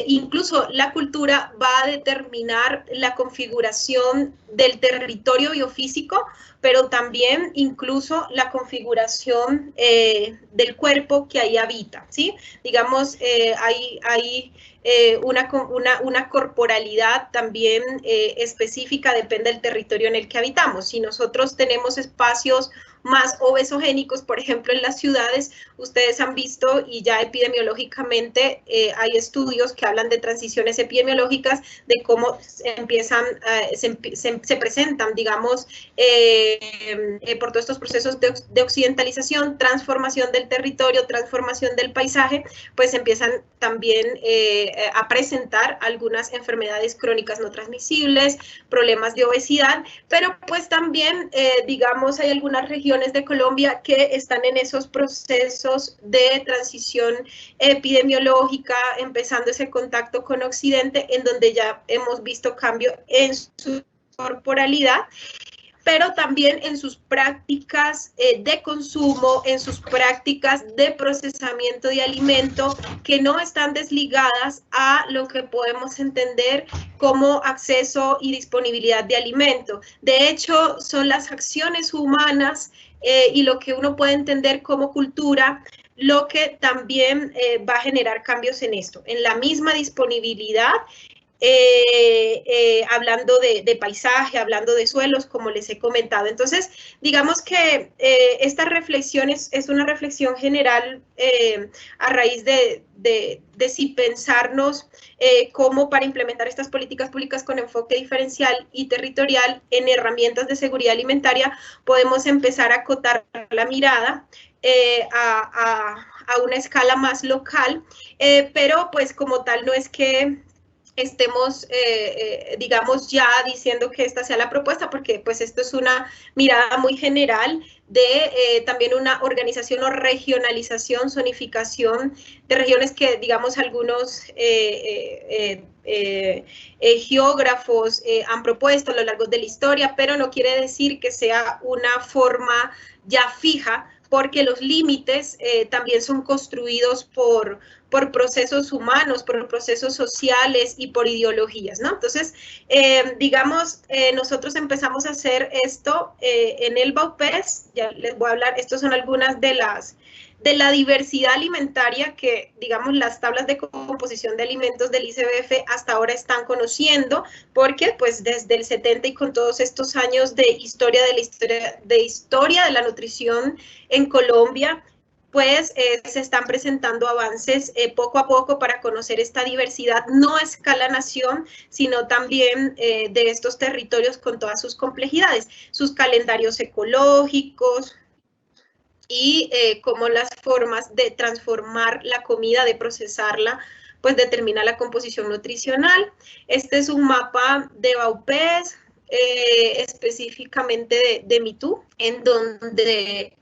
Speaker 5: incluso la cultura va a determinar la configuración del territorio biofísico, pero también incluso la configuración del cuerpo que ahí habita, ¿sí? Digamos, hay una corporalidad también específica, depende del territorio en el que habitamos. Si nosotros tenemos espacios más obesogénicos, por ejemplo, en las ciudades, ustedes han visto, y ya epidemiológicamente hay estudios que hablan de transiciones epidemiológicas, de cómo se presentan, digamos, por todos estos procesos de occidentalización, transformación del territorio, transformación del paisaje, pues empiezan también a presentar algunas enfermedades crónicas no transmisibles, problemas de obesidad, pero pues también, digamos, hay algunas regiones de Colombia que están en esos procesos de transición epidemiológica, empezando ese contacto con Occidente, en donde ya hemos visto cambio en su corporalidad. pero también en sus prácticas de consumo, en sus prácticas de procesamiento de alimento, que no están desligadas a lo que podemos entender como acceso y disponibilidad de alimento. De hecho, son las acciones humanas y lo que uno puede entender como cultura, lo que también va a generar cambios en esto, en la misma disponibilidad, hablando de paisaje, hablando de suelos, como les he comentado. Entonces, digamos que esta reflexión es una reflexión general a raíz de si pensarnos cómo para implementar estas políticas públicas con enfoque diferencial y territorial en herramientas de seguridad alimentaria, podemos empezar a acotar la mirada a una escala más local, pero pues como tal no es que estemos, digamos, ya diciendo que esta sea la propuesta, porque pues esto es una mirada muy general de también una organización o regionalización, zonificación de regiones que, digamos, algunos geógrafos han propuesto a lo largo de la historia, pero no quiere decir que sea una forma ya fija, porque los límites también son construidos por procesos humanos, por procesos sociales y por ideologías, ¿no? Entonces, digamos, nosotros empezamos a hacer esto en el BAUPES, ya les voy a hablar, estos son algunas de la diversidad alimentaria que, digamos, las tablas de composición de alimentos del ICBF hasta ahora están conociendo, porque pues desde el 70 y con todos estos años de historia de la nutrición en Colombia, pues se están presentando avances poco a poco para conocer esta diversidad, no a escala nación, sino también de estos territorios con todas sus complejidades, sus calendarios ecológicos, y cómo las formas de transformar la comida, de procesarla, pues determina la composición nutricional. Este es un mapa de BAUPES, específicamente de MITU, en donde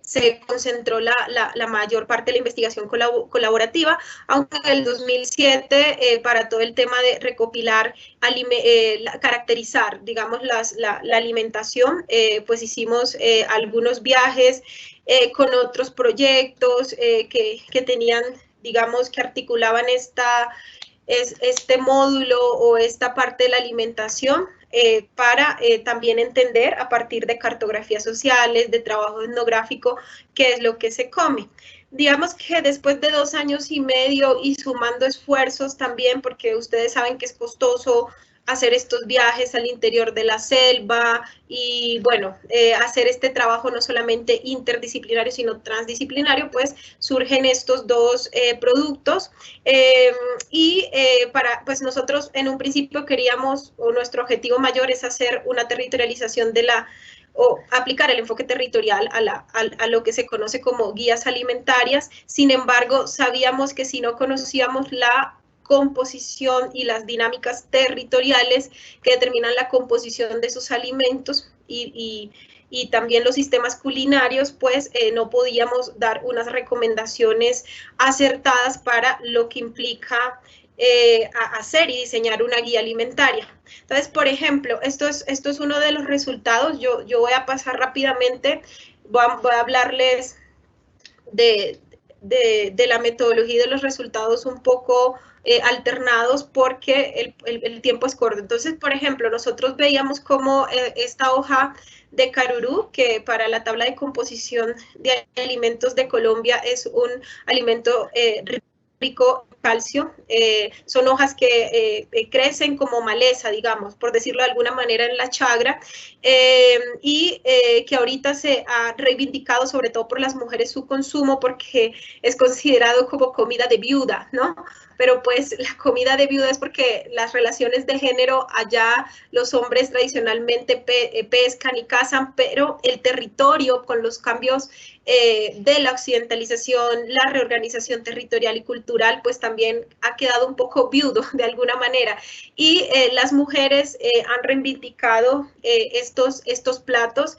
Speaker 5: se concentró la mayor parte de la investigación colaborativa, aunque en el 2007, para todo el tema de recopilar, caracterizar, digamos, la alimentación, pues hicimos algunos viajes con otros proyectos que tenían, digamos, que articulaban este módulo o esta parte de la alimentación para también entender a partir de cartografías sociales, de trabajo etnográfico, qué es lo que se come. Digamos que después de 2 años y medio y sumando esfuerzos también, porque ustedes saben que es costoso hacer estos viajes al interior de la selva y, bueno, hacer este trabajo no solamente interdisciplinario, sino transdisciplinario, pues surgen estos dos productos pues nosotros en un principio queríamos, o nuestro objetivo mayor es hacer una territorialización o aplicar el enfoque territorial a lo que se conoce como guías alimentarias. Sin embargo, sabíamos que si no conocíamos la composición y las dinámicas territoriales que determinan la composición de esos alimentos y también los sistemas culinarios, pues no podíamos dar unas recomendaciones acertadas para lo que implica hacer y diseñar una guía alimentaria. Entonces, por ejemplo, esto es uno de los resultados. Yo voy a pasar rápidamente, voy a hablarles de la metodología y de los resultados un poco alternados, porque el tiempo es corto. Entonces, por ejemplo, nosotros veíamos como esta hoja de carurú, que para la tabla de composición de alimentos de Colombia es un alimento rico en calcio, son hojas que crecen como maleza, digamos, por decirlo de alguna manera, en la chagra, y que ahorita se ha reivindicado sobre todo por las mujeres su consumo, porque es considerado como comida de viuda, ¿no? Pero pues la comida de viuda es porque las relaciones de género allá, los hombres tradicionalmente pescan y cazan, pero el territorio, con los cambios de la occidentalización, la reorganización territorial y cultural, pues también ha quedado un poco viudo de alguna manera. Y las mujeres han reivindicado estos platos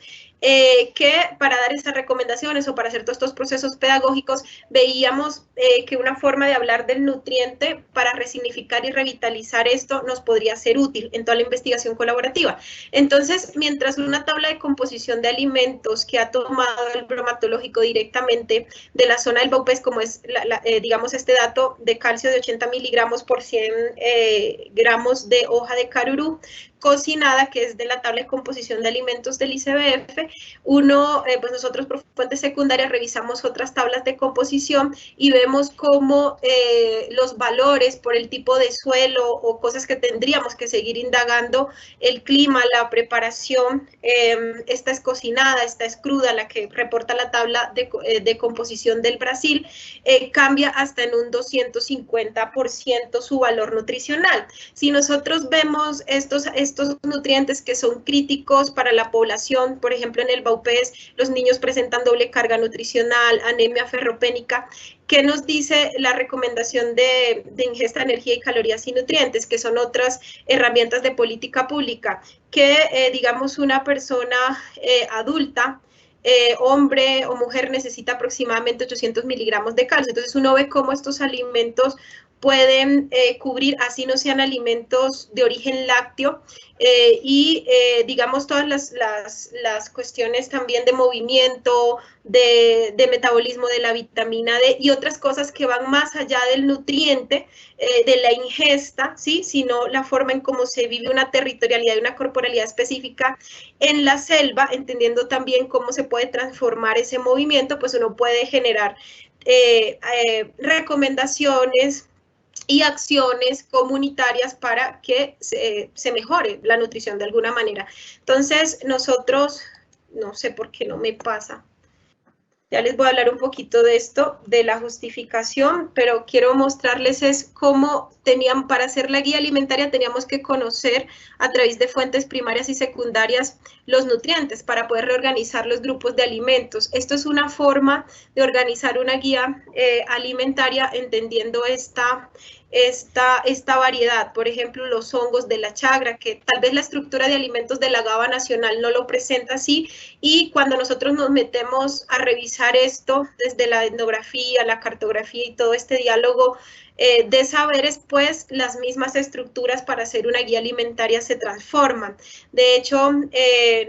Speaker 5: que para dar esas recomendaciones o para hacer todos estos procesos pedagógicos veíamos que una forma de hablar del nutriente para resignificar y revitalizar esto nos podría ser útil en toda la investigación colaborativa. Entonces, mientras una tabla de composición de alimentos que ha tomado el bromatológico directamente de la zona del Baupés, como es, digamos, este dato de calcio de 80 miligramos por 100 gramos de hoja de carurú cocinada, que es de la tabla de composición de alimentos del ICBF, pues nosotros por fuentes secundarias revisamos otras tablas de composición y vemos cómo los valores por el tipo de suelo o cosas que tendríamos que seguir indagando, el clima, la preparación, esta es cocinada, esta es cruda, la que reporta la tabla de composición del Brasil, cambia hasta en un 250% su valor nutricional. Si nosotros vemos estos nutrientes que son críticos para la población, por ejemplo en el Baupés los niños presentan doble carga nutricional, anemia ferropénica, ¿qué nos dice la recomendación de ingesta de energía y calorías y nutrientes, que son otras herramientas de política pública? Que digamos una persona adulta, hombre o mujer necesita aproximadamente 800 miligramos de calcio. Entonces uno ve cómo estos alimentos pueden cubrir, así no sean alimentos de origen lácteo, digamos todas las cuestiones también de movimiento, de metabolismo de la vitamina D y otras cosas que van más allá del nutriente, de la ingesta, ¿sí? Sino la forma en cómo se vive una territorialidad y una corporalidad específica en la selva, entendiendo también cómo se puede transformar ese movimiento, pues uno puede generar recomendaciones y acciones comunitarias para que se mejore la nutrición de alguna manera. Entonces, nosotros, no sé por qué no me pasa, ya les voy a hablar un poquito de esto, de la justificación, pero quiero mostrarles es cómo tenían, para hacer la guía alimentaria teníamos que conocer a través de fuentes primarias y secundarias los nutrientes para poder reorganizar los grupos de alimentos. Esto es una forma de organizar una guía alimentaria entendiendo esta variedad. Por ejemplo, los hongos de la chagra, que tal vez la estructura de alimentos de la GABA nacional no lo presenta así, y cuando nosotros nos metemos a revisar esto desde la etnografía, la cartografía y todo este diálogo de saberes, pues las mismas estructuras para hacer una guía alimentaria se transforman. De hecho,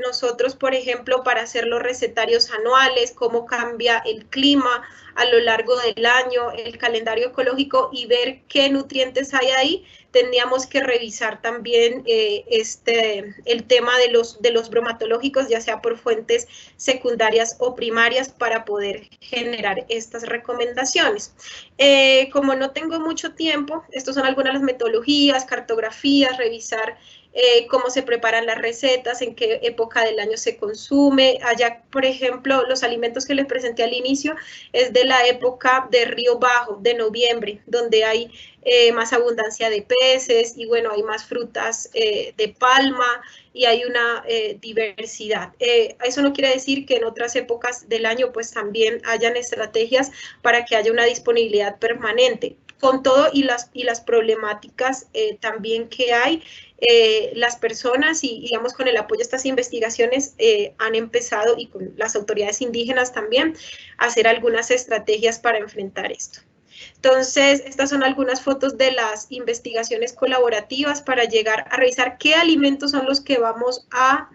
Speaker 5: nosotros, por ejemplo, para hacer los recetarios anuales, cómo cambia el clima a lo largo del año, el calendario ecológico y ver qué nutrientes hay ahí, tendríamos que revisar también el tema de los bromatológicos, ya sea por fuentes secundarias o primarias, para poder generar estas recomendaciones. Como no tengo mucho tiempo, estas son algunas de las metodologías, cartografías, revisar cómo se preparan las recetas, en qué época del año se consume. Allá, por ejemplo, los alimentos que les presenté al inicio es de la época de Río Bajo, de noviembre, donde hay más abundancia de peces y bueno, hay más frutas de palma y hay una diversidad. Eso no quiere decir que en otras épocas del año pues también hayan estrategias para que haya una disponibilidad permanente. Con todo y las problemáticas también que hay, las personas y digamos con el apoyo de estas investigaciones han empezado, y con las autoridades indígenas también, a hacer algunas estrategias para enfrentar esto. Entonces, estas son algunas fotos de las investigaciones colaborativas para llegar a revisar qué alimentos son los que vamos a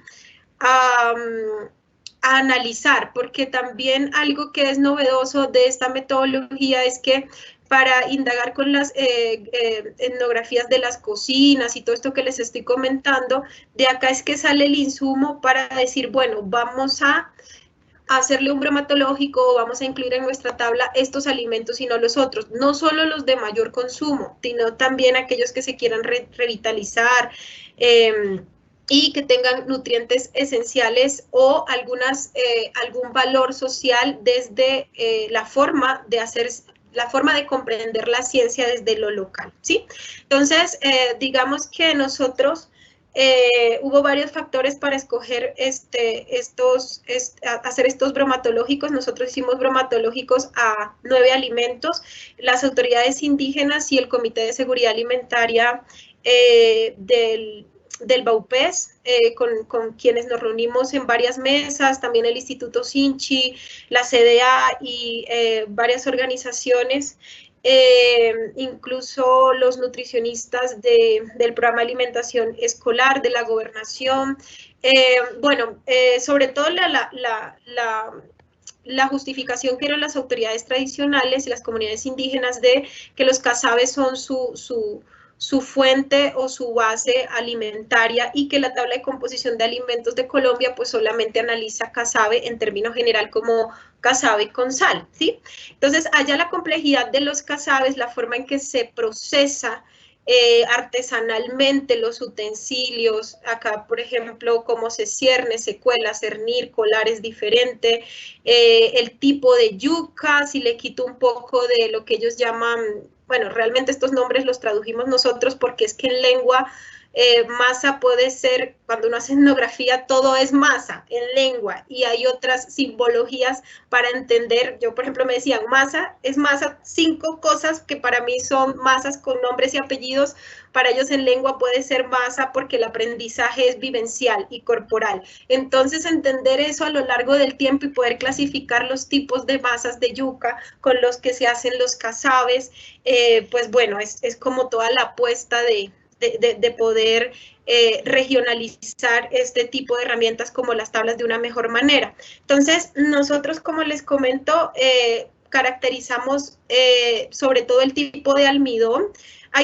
Speaker 5: analizar, porque también algo que es novedoso de esta metodología es que para indagar con las etnografías de las cocinas y todo esto que les estoy comentando, de acá es que sale el insumo para decir, bueno, vamos a hacerle un bromatológico, vamos a incluir en nuestra tabla estos alimentos y no los otros, no solo los de mayor consumo, sino también aquellos que se quieran revitalizar, y que tengan nutrientes esenciales o algún valor social desde la forma de comprender la ciencia desde lo local, ¿sí? Entonces, digamos que nosotros hubo varios factores para escoger hacer estos bromatológicos. Nosotros hicimos bromatológicos a 9 alimentos. Las autoridades indígenas y el Comité de Seguridad Alimentaria del BAUPES, con quienes nos reunimos en varias mesas, también el Instituto Sinchi, la CDA y varias organizaciones, incluso los nutricionistas del programa de alimentación escolar, de la gobernación. Sobre todo la justificación que eran las autoridades tradicionales y las comunidades indígenas de que los casabes son su fuente o su base alimentaria y que la tabla de composición de alimentos de Colombia pues solamente analiza casabe en términos general como casabe con sal, ¿sí? Entonces, allá la complejidad de los casabes, la forma en que se procesa artesanalmente los utensilios, acá por ejemplo cómo se cierne, se cuela, cernir, colar es diferente, el tipo de yuca, si le quito un poco de lo que ellos llaman, bueno, realmente estos nombres los tradujimos nosotros porque es que en lengua masa puede ser, cuando uno hace etnografía, todo es masa en lengua y hay otras simbologías para entender. Yo, por ejemplo, me decían, masa es masa, 5 cosas que para mí son masas con nombres y apellidos, para ellos en lengua puede ser masa porque el aprendizaje es vivencial y corporal. Entonces, entender eso a lo largo del tiempo y poder clasificar los tipos de masas de yuca con los que se hacen los casabes, pues bueno, es como toda la apuesta de poder regionalizar este tipo de herramientas como las tablas de una mejor manera. Entonces, nosotros, como les comento, caracterizamos sobre todo el tipo de almidón.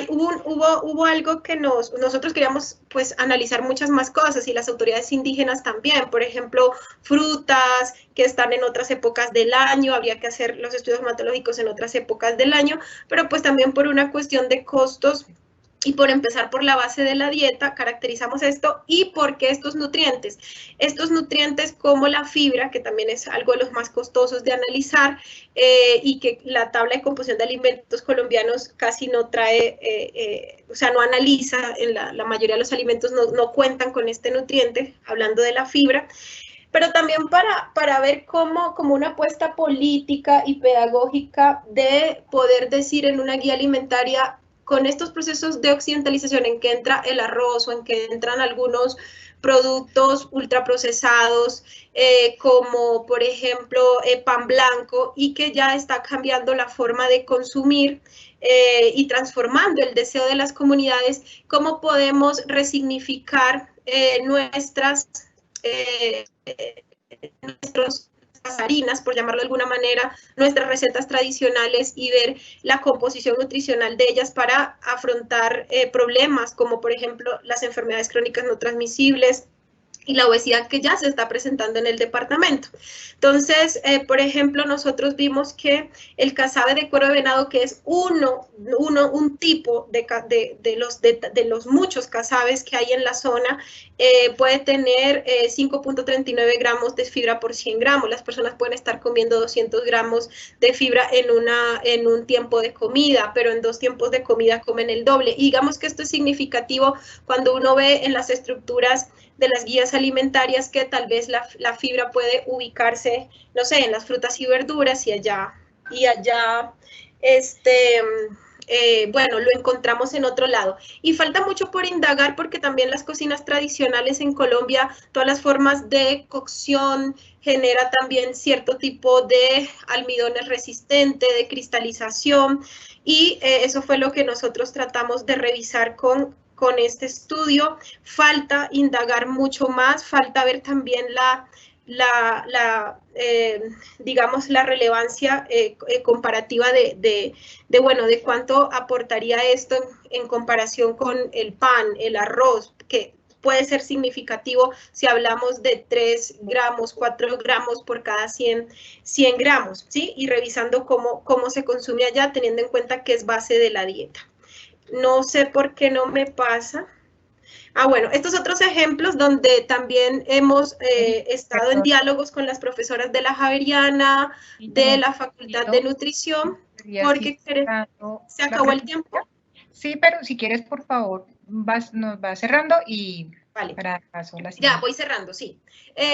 Speaker 5: Hubo algo que nosotros queríamos pues analizar muchas más cosas y las autoridades indígenas también, por ejemplo, frutas que están en otras épocas del año, habría que hacer los estudios hematológicos en otras épocas del año, pero pues también por una cuestión de costos y por empezar por la base de la dieta, caracterizamos esto y por qué estos nutrientes como la fibra, que también es algo de los más costosos de analizar y que la tabla de composición de alimentos colombianos casi no trae, o sea, no analiza, en la mayoría de los alimentos no cuentan con este nutriente, hablando de la fibra, pero también para ver cómo, como una apuesta política y pedagógica de poder decir en una guía alimentaria con estos procesos de occidentalización en que entra el arroz o en que entran algunos productos ultraprocesados, como por ejemplo pan blanco, y que ya está cambiando la forma de consumir y transformando el deseo de las comunidades, cómo podemos resignificar nuestros harinas, por llamarlo de alguna manera, nuestras recetas tradicionales y ver la composición nutricional de ellas para afrontar problemas como por ejemplo las enfermedades crónicas no transmisibles y la obesidad que ya se está presentando en el departamento. Entonces, por ejemplo, nosotros vimos que el casabe de cuero de venado, que es un tipo de los muchos casabes que hay en la zona, puede tener 5.39 gramos de fibra por 100 gramos. Las personas pueden estar comiendo 200 gramos de fibra en un tiempo de comida, pero en 2 tiempos de comida comen el doble. Y digamos que esto es significativo cuando uno ve en las estructuras de las guías alimentarias que tal vez la fibra puede ubicarse, no sé, en las frutas y verduras y allá bueno, lo encontramos en otro lado. Y falta mucho por indagar porque también las cocinas tradicionales en Colombia, todas las formas de cocción genera también cierto tipo de almidones resistentes, de cristalización, y eso fue lo que nosotros tratamos de revisar con este estudio. Falta indagar mucho más, falta ver también digamos, la relevancia comparativa de cuánto aportaría esto en comparación con el pan, el arroz, que puede ser significativo si hablamos de 3 gramos, 4 gramos por cada 100 gramos, ¿sí? Y revisando cómo se consume allá, teniendo en cuenta que es base de la dieta. No sé por qué no me pasa. Bueno, estos otros ejemplos donde también hemos estado en diálogos con las profesoras de la Javeriana, de la Facultad de Nutrición, porque se acabó el tiempo.
Speaker 1: Sí, pero si quieres, por favor, nos va cerrando y
Speaker 5: vale.
Speaker 1: Para paso la siguiente.
Speaker 5: Ya, voy cerrando, sí.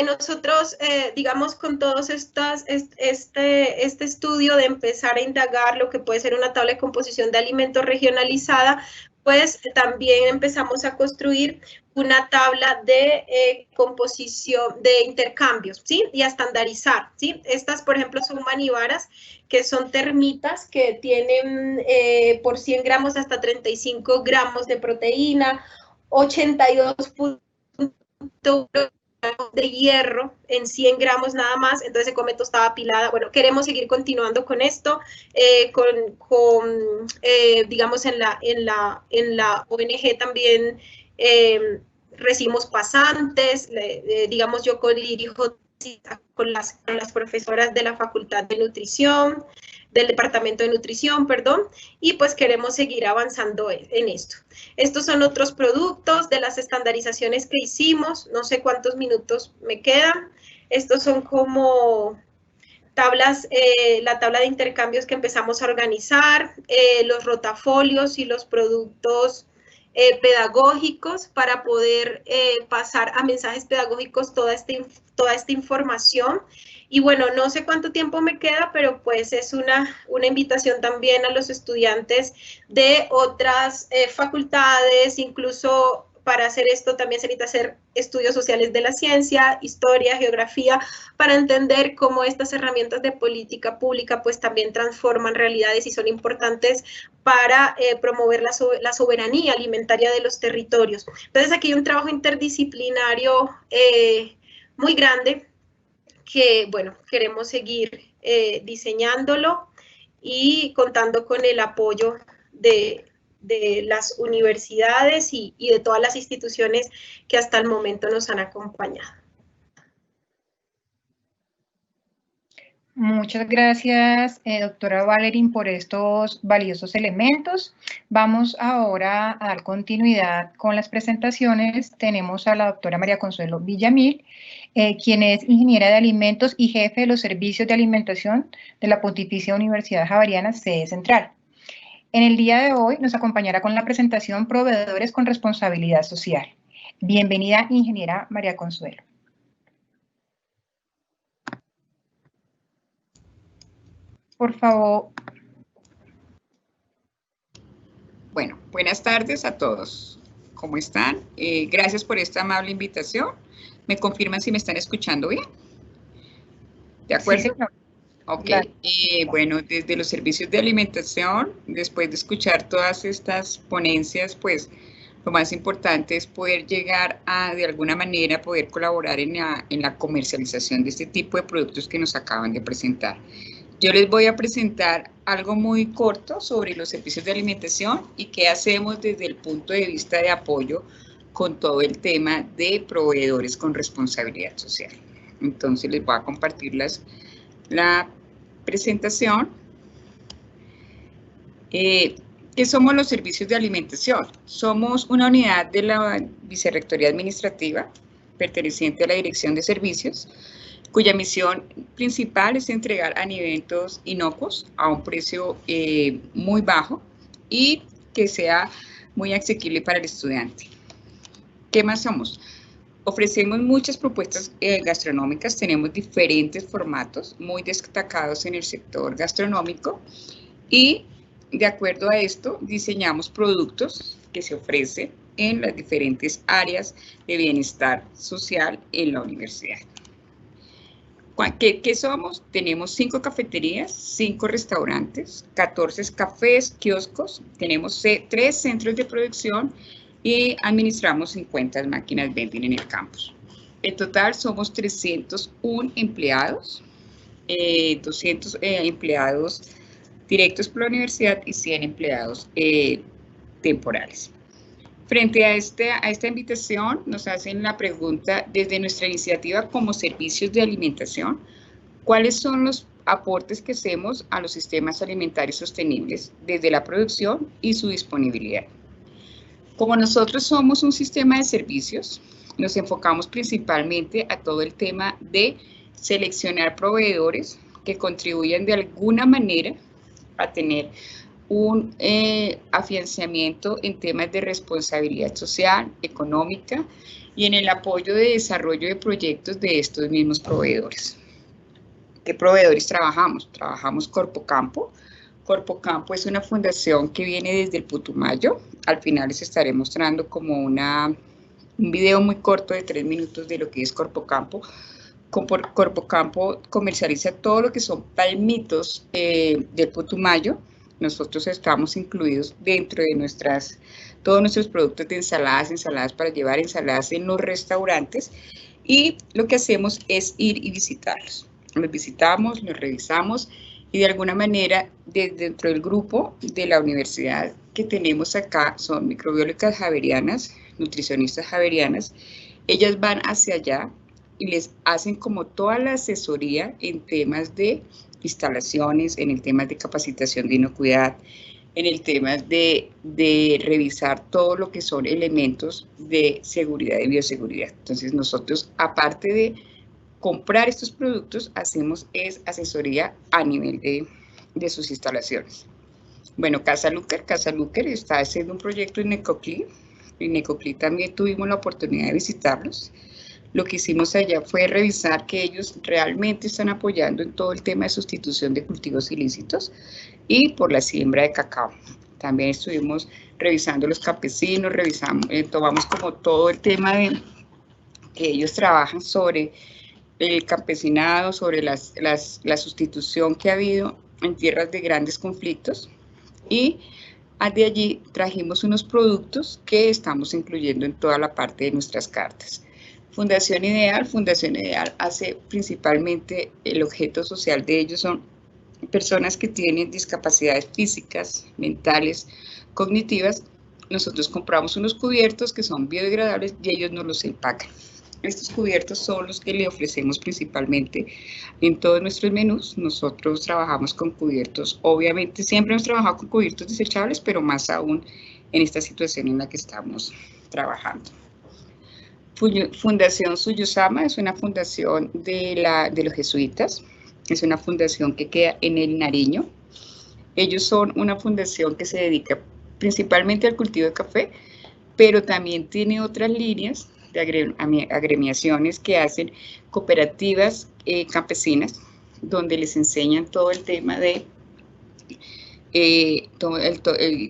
Speaker 5: Nosotros, digamos, con todos este estudio de empezar a indagar lo que puede ser una tabla de composición de alimentos regionalizada, pues también empezamos a construir una tabla de composición de intercambios, ¿sí? Y a estandarizar, ¿sí? Estas, por ejemplo, son manivaras, que son termitas que tienen por 100 gramos hasta 35 gramos de proteína, 82.1 de hierro en 100 gramos nada más, entonces se come tostada pilada. Bueno, queremos seguir continuando con esto, digamos, en la ONG también recibimos pasantes, digamos, yo dirijo con las profesoras de la Facultad de Nutrición, del Departamento de Nutrición, perdón, y pues queremos seguir avanzando en esto. Estos son otros productos de las estandarizaciones que hicimos, no sé cuántos minutos me quedan. Estos son como tablas, la tabla de intercambios que empezamos a organizar, los rotafolios y los productos pedagógicos para poder pasar a mensajes pedagógicos toda esta información. Y bueno, no sé cuánto tiempo me queda, pero pues es una invitación también a los estudiantes de otras facultades, incluso para hacer esto también se necesita hacer estudios sociales de la ciencia, historia, geografía, para entender cómo estas herramientas de política pública pues también transforman realidades y son importantes para promover la soberanía alimentaria de los territorios. Entonces aquí hay un trabajo interdisciplinario muy grande que, bueno, queremos seguir diseñándolo y contando con el apoyo de las universidades y de todas las instituciones que hasta el momento nos han acompañado.
Speaker 1: Muchas gracias, doctora Valerín, por estos valiosos elementos. Vamos ahora a dar continuidad con las presentaciones. Tenemos a la doctora María Consuelo Villamil, quien es ingeniera de alimentos y jefe de los servicios de alimentación de la Pontificia Universidad Javeriana, sede central. En el día de hoy nos acompañará con la presentación Proveedores con Responsabilidad Social. Bienvenida, ingeniera María Consuelo. Por favor.
Speaker 6: Bueno, buenas tardes a todos. ¿Cómo están? Gracias por esta amable invitación. ¿Me confirman si me están escuchando bien? ¿De acuerdo?
Speaker 1: Sí, señor.
Speaker 6: Ok, bueno, desde los servicios de alimentación, después de escuchar todas estas ponencias, pues lo más importante es poder llegar a, de alguna manera, poder colaborar en la comercialización de este tipo de productos que nos acaban de presentar. Yo les voy a presentar algo muy corto sobre los servicios de alimentación y qué hacemos desde el punto de vista de apoyo con todo el tema de proveedores con responsabilidad social. Entonces les voy a compartir la presentación. ¿Qué somos los servicios de alimentación? Somos una unidad de la Vicerrectoría Administrativa perteneciente a la Dirección de Servicios, cuya misión principal es entregar alimentos inocuos a un precio muy bajo y que sea muy asequible para el estudiante. ¿Qué más somos? Ofrecemos muchas propuestas gastronómicas, tenemos diferentes formatos muy destacados en el sector gastronómico y de acuerdo a esto diseñamos productos que se ofrecen en las diferentes áreas de bienestar social en la universidad. ¿Qué somos? Tenemos 5 cafeterías, 5 restaurantes, 14 cafés, kioscos, tenemos 3 centros de producción y administramos 50 máquinas vending en el campus. En total somos 301 empleados, 200 empleados directos por la universidad y 100 empleados temporales. Frente a esta invitación, nos hacen la pregunta, desde nuestra iniciativa como servicios de alimentación, ¿cuáles son los aportes que hacemos a los sistemas alimentarios sostenibles desde la producción y su disponibilidad? Como nosotros somos un sistema de servicios, nos enfocamos principalmente a todo el tema de seleccionar proveedores que contribuyan de alguna manera a tener un afianzamiento en temas de responsabilidad social, económica y en el apoyo de desarrollo de proyectos de estos mismos proveedores. ¿Qué proveedores trabajamos? Trabajamos Corpo Campo. Corpo Campo es una fundación que viene desde el Putumayo. Al final les estaré mostrando como una un video muy corto de 3 minutos de lo que es Corpocampo. Corpocampo comercializa todo lo que son palmitos del Putumayo. Nosotros estamos incluidos dentro de todos nuestros productos de ensaladas para llevar, ensaladas en los restaurantes, y lo que hacemos es ir y visitarlos. Los visitamos, los revisamos, y de alguna manera dentro del grupo de la universidad que tenemos acá son microbiólogas javerianas, nutricionistas javerianas. Ellas van hacia allá y les hacen como toda la asesoría en temas de instalaciones, en el tema de capacitación de inocuidad, en el tema de revisar todo lo que son elementos de seguridad y bioseguridad. Entonces nosotros, aparte de comprar estos productos, hacemos asesoría a nivel de sus instalaciones. Bueno, Casa Luker está haciendo un proyecto en Necoclí. En Necoclí también tuvimos la oportunidad de visitarlos. Lo que hicimos allá fue revisar que ellos realmente están apoyando en todo el tema de sustitución de cultivos ilícitos y por la siembra de cacao. También estuvimos revisando los campesinos, tomamos como todo el tema de que ellos trabajan sobre el campesinado, sobre la sustitución que ha habido en tierras de grandes conflictos, y de allí trajimos unos productos que estamos incluyendo en toda la parte de nuestras cartas. Fundación Ideal hace principalmente, el objeto social de ellos son personas que tienen discapacidades físicas, mentales, cognitivas. Nosotros compramos unos cubiertos que son biodegradables y ellos nos los empacan. Estos cubiertos son los que le ofrecemos principalmente en todos nuestros menús. Nosotros trabajamos con cubiertos, obviamente siempre hemos trabajado con cubiertos desechables, pero más aún en esta situación en la que estamos trabajando. Fundación Suyusama es una fundación de los jesuitas, es una fundación que queda en el Nariño. Ellos son una fundación que se dedica principalmente al cultivo de café, pero también tiene otras líneas de agremiaciones que hacen cooperativas campesinas, donde les enseñan todo el tema de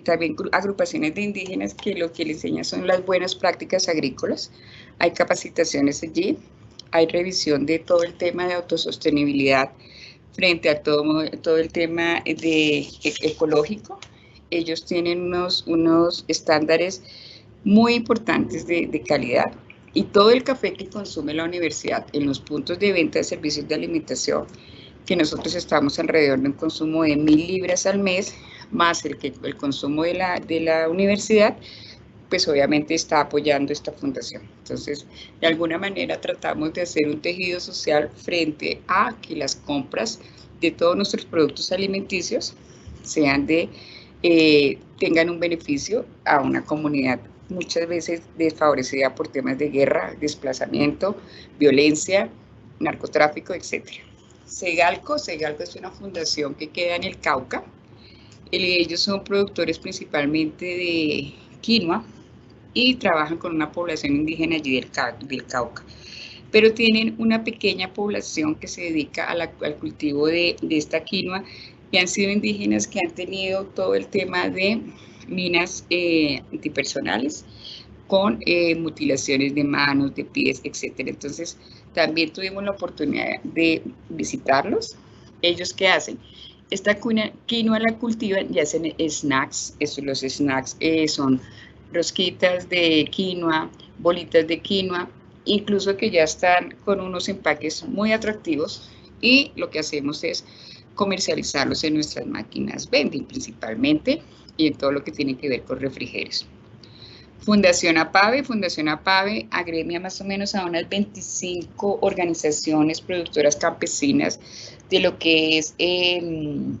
Speaker 6: también agrupaciones de indígenas que lo que les enseñan son las buenas prácticas agrícolas. Hay capacitaciones allí, hay revisión de todo el tema de autosostenibilidad frente a todo el tema ecológico. Ellos tienen unos estándares muy importantes de calidad, y todo el café que consume la universidad en los puntos de venta de servicios de alimentación, que nosotros estamos alrededor de un consumo de 1.000 libras al mes, más el consumo de la universidad, pues obviamente está apoyando esta fundación. Entonces, de alguna manera tratamos de hacer un tejido social frente a que las compras de todos nuestros productos alimenticios tengan un beneficio a una comunidad muchas veces desfavorecida por temas de guerra, desplazamiento, violencia, narcotráfico, etc. Segalco es una fundación que queda en el Cauca. Ellos son productores principalmente de quinoa y trabajan con una población indígena allí del Cauca. Pero tienen una pequeña población que se dedica al cultivo de esta quinoa, y han sido indígenas que han tenido todo el tema de minas antipersonales con mutilaciones de manos, de pies, etc. Entonces, también tuvimos la oportunidad de visitarlos. ¿Ellos qué hacen? Esta quinoa la cultivan y hacen snacks. Los snacks son rosquitas de quinoa, bolitas de quinoa, incluso que ya están con unos empaques muy atractivos, y lo que hacemos es comercializarlos en nuestras máquinas vending principalmente, y en todo lo que tiene que ver con refrigerios. Fundación APAVE agremia más o menos a unas 25 organizaciones productoras campesinas de lo que es en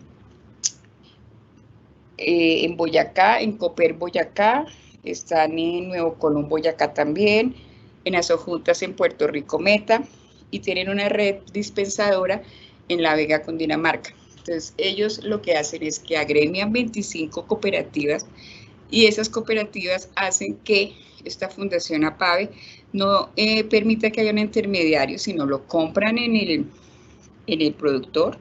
Speaker 6: Boyacá, en Cooper Boyacá, están en Nuevo Colón Boyacá también, en Azojuntas en Puerto Rico Meta, y tienen una red dispensadora en La Vega, Cundinamarca. Entonces, ellos lo que hacen es que agremian 25 cooperativas, y esas cooperativas hacen que esta Fundación APAVE no permita que haya un intermediario, sino lo compran en el productor,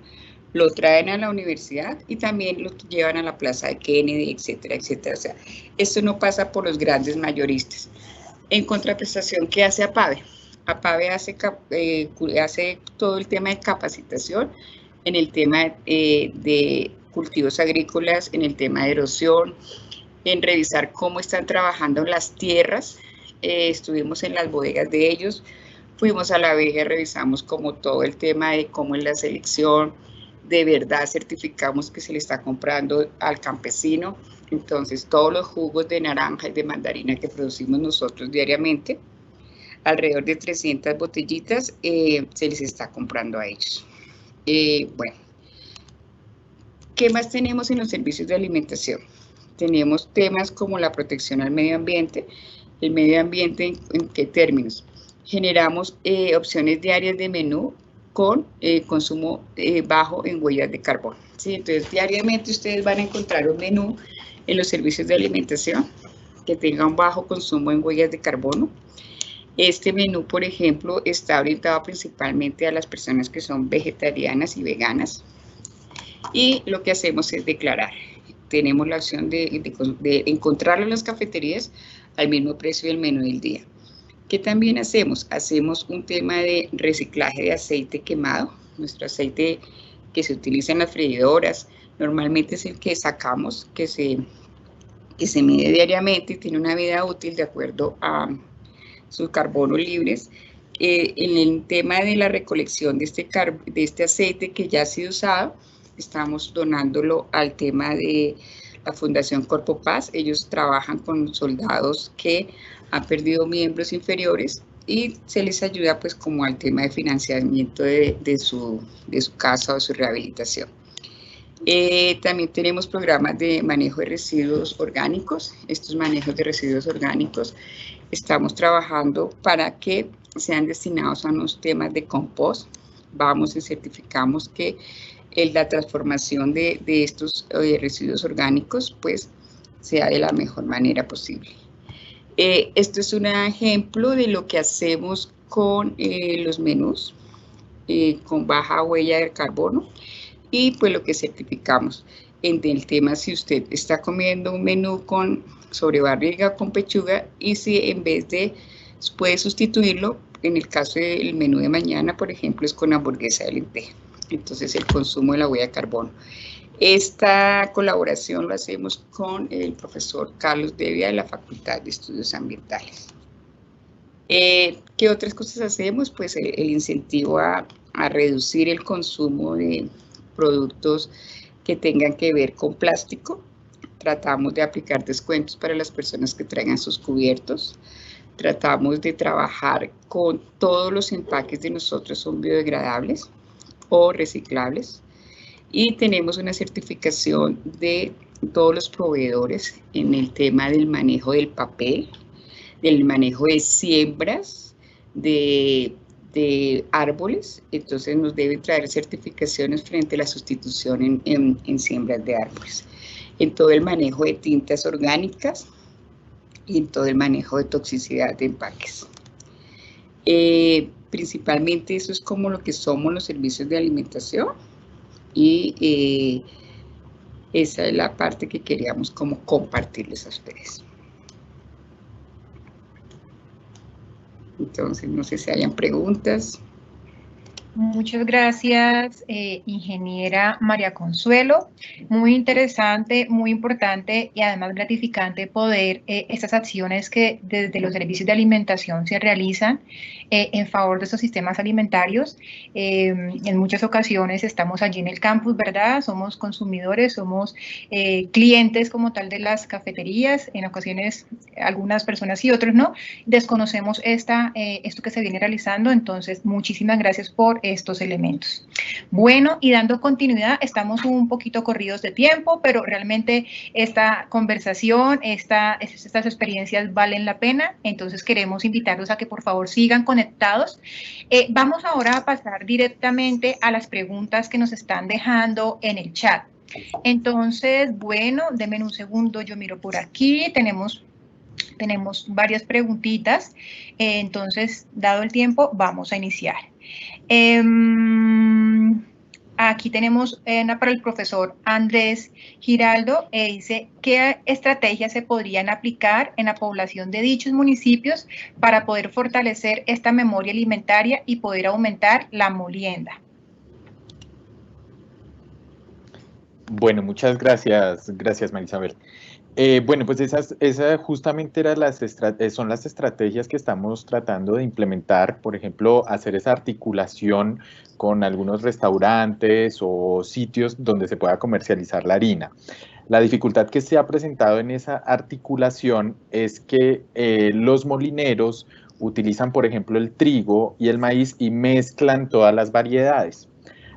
Speaker 6: lo traen a la universidad y también lo llevan a la Plaza de Kennedy, etcétera, etcétera. O sea, esto no pasa por los grandes mayoristas. En contraprestación, ¿qué hace APAVE? APAVE hace todo el tema de capacitación en el tema de cultivos agrícolas, en el tema de erosión, en revisar cómo están trabajando las tierras. Estuvimos en las bodegas de ellos, fuimos a la vega, revisamos como todo el tema de cómo es la selección, de verdad certificamos que se le está comprando al campesino. Entonces, todos los jugos de naranja y de mandarina que producimos nosotros diariamente, alrededor de 300 botellitas, se les está comprando a ellos. Bueno, ¿qué más tenemos en los servicios de alimentación? Tenemos temas como la protección al medio ambiente. El medio ambiente, ¿en qué términos? Generamos opciones diarias de menú con consumo bajo en huellas de carbono. ¿Sí? Entonces, diariamente ustedes van a encontrar un menú en los servicios de alimentación que tenga un bajo consumo en huellas de carbono. Este menú, por ejemplo, está orientado principalmente a las personas que son vegetarianas y veganas. Y lo que hacemos es declarar. Tenemos la opción de encontrarlo en las cafeterías al mismo precio del menú del día. ¿Qué también hacemos? Hacemos un tema de reciclaje de aceite quemado. Nuestro aceite que se utiliza en las freidoras normalmente es el que sacamos, que se mide diariamente y tiene una vida útil de acuerdo a sus carbonos libres. En el tema de la recolección de este aceite que ya ha sido usado, estamos donándolo al tema de la Fundación Corpo Paz. Ellos trabajan con soldados que han perdido miembros inferiores y se les ayuda pues como al tema de financiamiento de su casa o su rehabilitación. También tenemos programas de manejo de residuos orgánicos. Estos manejos de residuos orgánicos estamos trabajando para que sean destinados a unos temas de compost. Vamos y certificamos que la transformación de estos residuos orgánicos pues sea de la mejor manera posible. Esto es un ejemplo de lo que hacemos con los menús con baja huella de carbono y pues lo que certificamos en el tema si usted está comiendo un menú con sobrebarriga con pechuga y si en vez de puede sustituirlo, en el caso del menú de mañana, por ejemplo, es con hamburguesa de lenteja. Entonces, el consumo de la huella de carbono. Esta colaboración lo hacemos con el profesor Carlos Devia de la Facultad de Estudios Ambientales. ¿Qué otras cosas hacemos? Pues el incentivo a reducir el consumo de productos que tengan que ver con plástico. Tratamos de aplicar descuentos para las personas que traigan sus cubiertos. Tratamos de trabajar con todos los empaques de nosotros son biodegradables o reciclables. Y tenemos una certificación de todos los proveedores en el tema del manejo del papel, del manejo de siembras, de árboles. Entonces nos deben traer certificaciones frente a la sustitución en siembras de árboles. En todo el manejo de tintas orgánicas y en todo el manejo de toxicidad de empaques. Principalmente eso es como lo que somos los servicios de alimentación y esa es la parte que queríamos como compartirles a ustedes. Entonces, no sé si hayan preguntas.
Speaker 1: Muchas gracias, ingeniera María Consuelo. Muy interesante, muy importante y además gratificante poder estas acciones que desde los servicios de alimentación se realizan en favor de estos sistemas alimentarios. En muchas ocasiones estamos allí en el campus, ¿verdad? Somos consumidores, somos clientes como tal de las cafeterías. En ocasiones algunas personas y otros no. Desconocemos esto que se viene realizando, entonces muchísimas gracias por estos elementos. Bueno, y dando continuidad, estamos un poquito corridos de tiempo, pero realmente esta conversación, estas experiencias valen la pena, entonces queremos invitarlos a que por favor sigan conectados. Vamos ahora a pasar directamente a las preguntas que nos están dejando en el chat. Entonces, bueno, denme un segundo, yo miro por aquí, tenemos varias preguntitas, entonces, dado el tiempo, vamos a iniciar. aquí tenemos una para el profesor Andrés Giraldo, dice, ¿qué estrategias se podrían aplicar en la población de dichos municipios para poder fortalecer esta memoria alimentaria y poder aumentar la molienda?
Speaker 4: Bueno, muchas gracias, Marisabel. Bueno, pues esas justamente son las estrategias que estamos tratando de implementar, por ejemplo, hacer esa articulación con algunos restaurantes o sitios donde se pueda comercializar la harina. La dificultad que se ha presentado en esa articulación es que los molineros utilizan, por ejemplo, el trigo y el maíz y mezclan todas las variedades.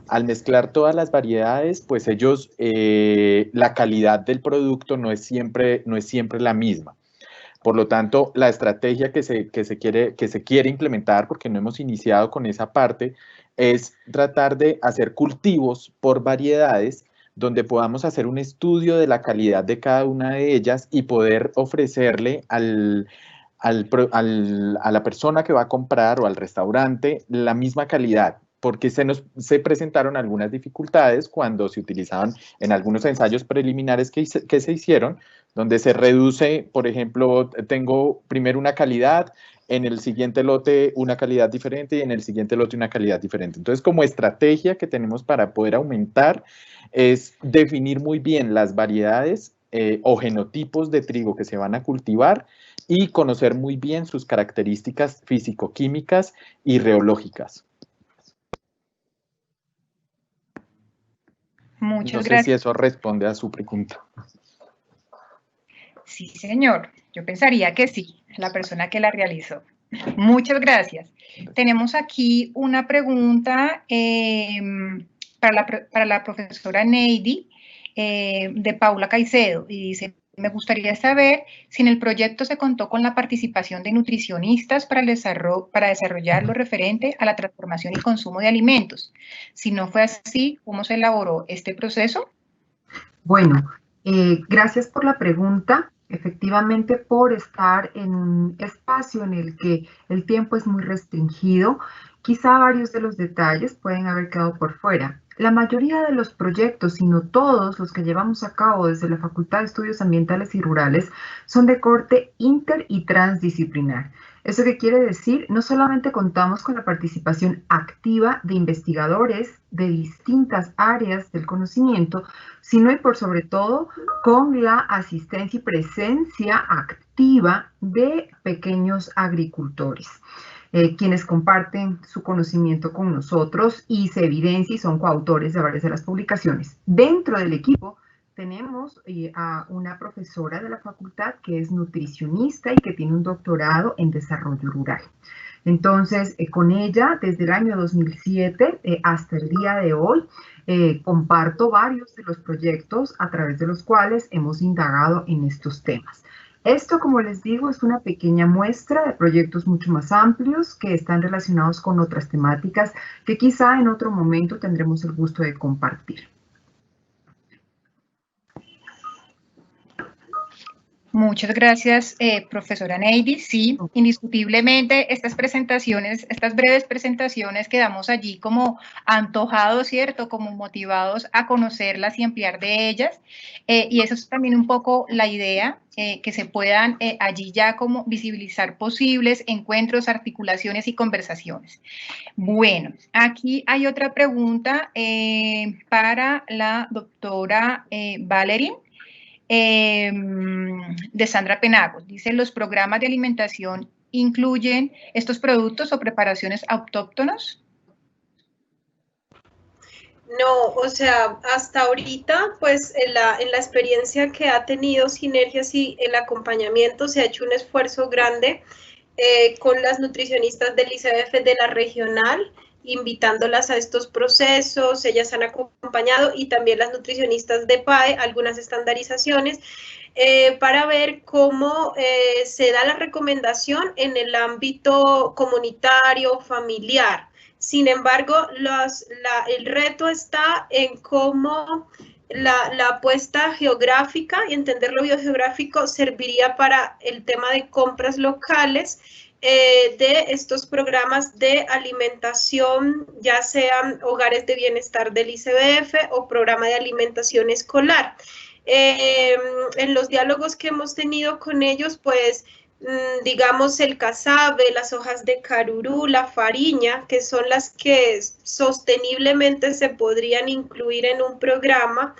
Speaker 4: Al mezclar todas las variedades, pues ellos, la calidad del producto no es siempre la misma. Por lo tanto, la estrategia que se quiere implementar, porque no hemos iniciado con esa parte, es tratar de hacer cultivos por variedades donde podamos hacer un estudio de la calidad de cada una de ellas y poder ofrecerle a la persona que va a comprar o al restaurante la misma calidad, porque se presentaron algunas dificultades cuando se utilizaban en algunos ensayos preliminares que se hicieron, donde se reduce, por ejemplo, tengo primero una calidad, en el siguiente lote una calidad diferente y en el siguiente lote una calidad diferente. Entonces, como estrategia que tenemos para poder aumentar es definir muy bien las variedades o genotipos de trigo que se van a cultivar y conocer muy bien sus características físico-químicas y reológicas.
Speaker 1: Muchas
Speaker 4: gracias.
Speaker 1: No sé
Speaker 4: si eso responde a su pregunta.
Speaker 1: Sí, señor. Yo pensaría que sí, la persona que la realizó. Muchas gracias. Tenemos aquí una pregunta para la profesora Neidy, de Paula Caicedo, y dice, me gustaría saber si en el proyecto se contó con la participación de nutricionistas para desarrollar lo referente a la transformación y consumo de alimentos. Si no fue así, ¿cómo se elaboró este proceso?
Speaker 3: Bueno, gracias por la pregunta. Efectivamente, por estar en un espacio en el que el tiempo es muy restringido, quizá varios de los detalles pueden haber quedado por fuera. La mayoría de los proyectos, si no todos los que llevamos a cabo desde la Facultad de Estudios Ambientales y Rurales, son de corte inter y transdisciplinar. ¿Eso qué quiere decir? No solamente contamos con la participación activa de investigadores de distintas áreas del conocimiento, sino y por sobre todo con la asistencia y presencia activa de pequeños agricultores, quienes comparten su conocimiento con nosotros y se evidencia y son coautores de varias de las publicaciones. Dentro del equipo tenemos a una profesora de la facultad que es nutricionista y que tiene un doctorado en desarrollo rural. Entonces, con ella, desde el año 2007 hasta el día de hoy, comparto varios de los proyectos a través de los cuales hemos indagado en estos temas. Esto, como les digo, es una pequeña muestra de proyectos mucho más amplios que están relacionados con otras temáticas que quizá en otro momento tendremos el gusto de compartir.
Speaker 1: Muchas gracias, profesora Neidy. Sí, indiscutiblemente estas breves presentaciones quedamos allí como antojados, ¿cierto? Como motivados a conocerlas y ampliar de ellas. Y eso es también un poco la idea, que se puedan allí ya como visibilizar posibles encuentros, articulaciones y conversaciones. Bueno, aquí hay otra pregunta para la doctora Valerie. De Sandra Penagos. Dice, ¿los programas de alimentación incluyen estos productos o preparaciones autóctonos?
Speaker 5: No, o sea, hasta ahorita, pues en la experiencia que ha tenido Sinergias y el acompañamiento, se ha hecho un esfuerzo grande con las nutricionistas del ICBF de la regional, invitándolas a estos procesos, ellas han acompañado, y también las nutricionistas de PAE, algunas estandarizaciones, para ver cómo se da la recomendación en el ámbito comunitario, familiar. Sin embargo, el reto está en cómo la apuesta geográfica y entender lo biogeográfico serviría para el tema de compras locales, de estos programas de alimentación, ya sean hogares de bienestar del ICBF o programa de alimentación escolar. En los diálogos que hemos tenido con ellos, pues, digamos, el casabe, las hojas de carurú, la fariña, que son las que sosteniblemente se podrían incluir en un programa,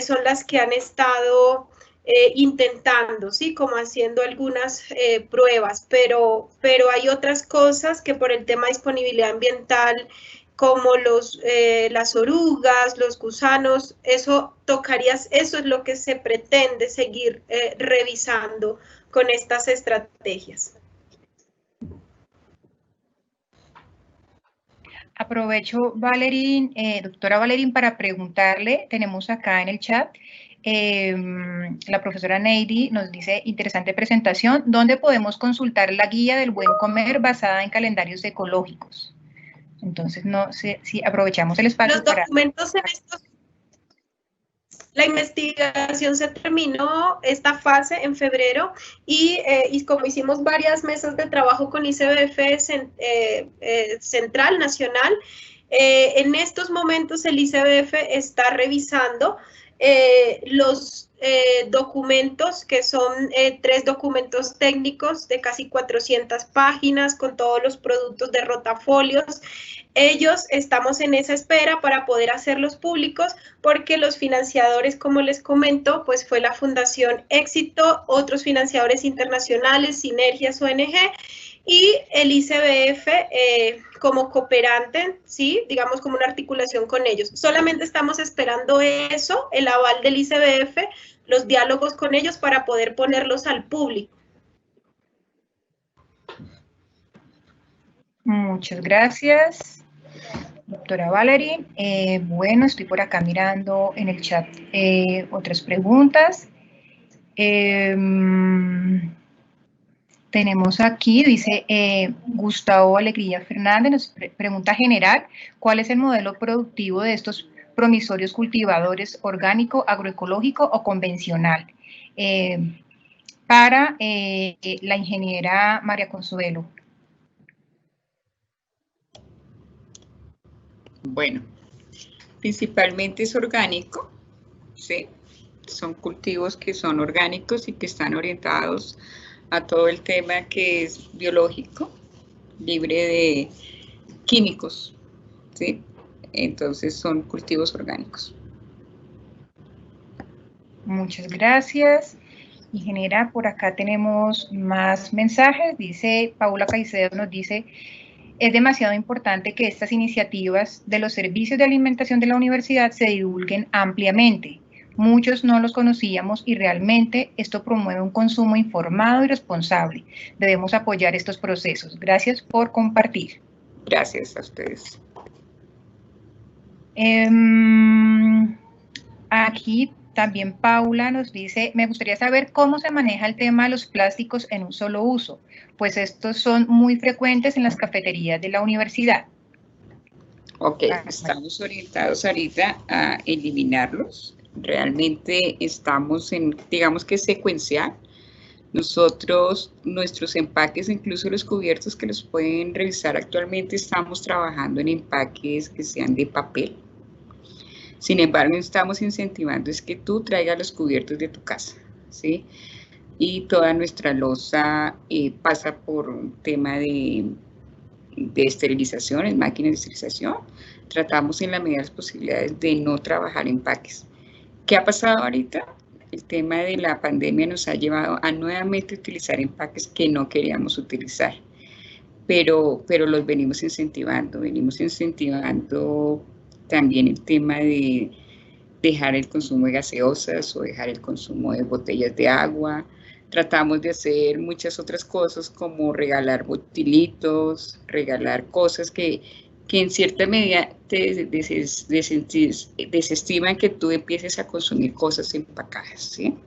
Speaker 5: son las que han estado intentando, ¿sí? Como haciendo algunas pruebas, pero hay otras cosas que por el tema de disponibilidad ambiental, como las orugas, los gusanos, eso es lo que se pretende seguir revisando con estas estrategias.
Speaker 1: Aprovecho, Valerín, doctora Valerín, para preguntarle, tenemos acá en el chat, la profesora Neidy nos dice, interesante presentación, ¿dónde podemos consultar la guía del buen comer basada en calendarios ecológicos? Entonces, no sé si aprovechamos el espacio.
Speaker 5: Los documentos en estos... La investigación se terminó esta fase en febrero y como hicimos varias mesas de trabajo con ICBF Central, Nacional, en estos momentos el ICBF está revisando los documentos, que son 3 documentos técnicos de casi 400 páginas con todos los productos de rotafolios. Ellos estamos en esa espera para poder hacerlos públicos porque los financiadores, como les comento, pues fue la Fundación Éxito, otros financiadores internacionales, Sinergias ONG y el ICBF como cooperante, ¿sí? Digamos como una articulación con ellos. Solamente estamos esperando eso, el aval del ICBF, los diálogos con ellos para poder ponerlos al público.
Speaker 1: Muchas gracias, doctora Valerie. Bueno, estoy por acá mirando en el chat otras preguntas. Tenemos aquí, dice Gustavo Alegría Fernández, nos pregunta general, ¿cuál es el modelo productivo de estos promisorios cultivadores, orgánico, agroecológico o convencional? Para la ingeniera María Consuelo.
Speaker 6: Bueno, principalmente es orgánico, ¿sí? Son cultivos que son orgánicos y que están orientados a todo el tema que es biológico, libre de químicos, ¿sí? Entonces son cultivos orgánicos.
Speaker 1: Muchas gracias. Ingeniera, por acá tenemos más mensajes. Dice Paula Caicedo, nos dice, es demasiado importante que estas iniciativas de los servicios de alimentación de la universidad se divulguen ampliamente. Muchos no los conocíamos y realmente esto promueve un consumo informado y responsable. Debemos apoyar estos procesos. Gracias por compartir.
Speaker 6: Gracias a ustedes.
Speaker 1: Aquí también Paula nos dice, me gustaría saber cómo se maneja el tema de los plásticos en un solo uso, pues estos son muy frecuentes en las cafeterías de la universidad.
Speaker 6: Ok, estamos orientados ahorita a eliminarlos. Realmente estamos en, digamos que secuencial. Nosotros, nuestros empaques, incluso los cubiertos que los pueden revisar actualmente, estamos trabajando en empaques que sean de papel. Sin embargo, estamos incentivando es que tú traigas los cubiertos de tu casa, ¿sí? Y toda nuestra loza pasa por un tema de esterilización, en máquinas de esterilización. Tratamos en la medida de las posibilidades de no trabajar empaques. ¿Qué ha pasado ahorita? El tema de la pandemia nos ha llevado a nuevamente utilizar empaques que no queríamos utilizar, pero los venimos incentivando también el tema de dejar el consumo de gaseosas o dejar el consumo de botellas de agua. Tratamos de hacer muchas otras cosas como regalar botilitos, regalar cosas que en cierta medida te desestiman que tú empieces a consumir cosas empacadas, ¿sí?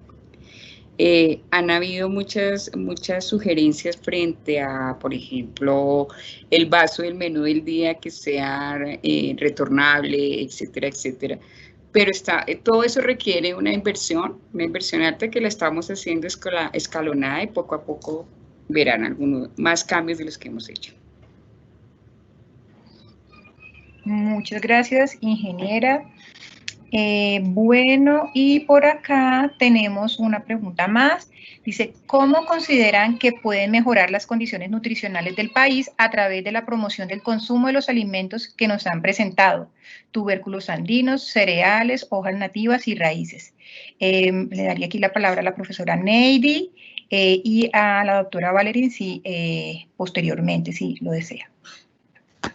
Speaker 6: Han habido muchas sugerencias frente a, por ejemplo, el vaso del menú del día que sea retornable, etcétera, etcétera. Pero todo eso requiere una inversión alta que la estamos haciendo escalonada y poco a poco verán algunos más cambios de los que hemos hecho.
Speaker 1: Muchas gracias, ingeniera. Bueno, y por acá tenemos una pregunta más. Dice, ¿cómo consideran que pueden mejorar las condiciones nutricionales del país a través de la promoción del consumo de los alimentos que nos han presentado? Tubérculos andinos, cereales, hojas nativas y raíces. Le daría aquí la palabra a la profesora Neidy y a la doctora Valerín si posteriormente, si lo desea.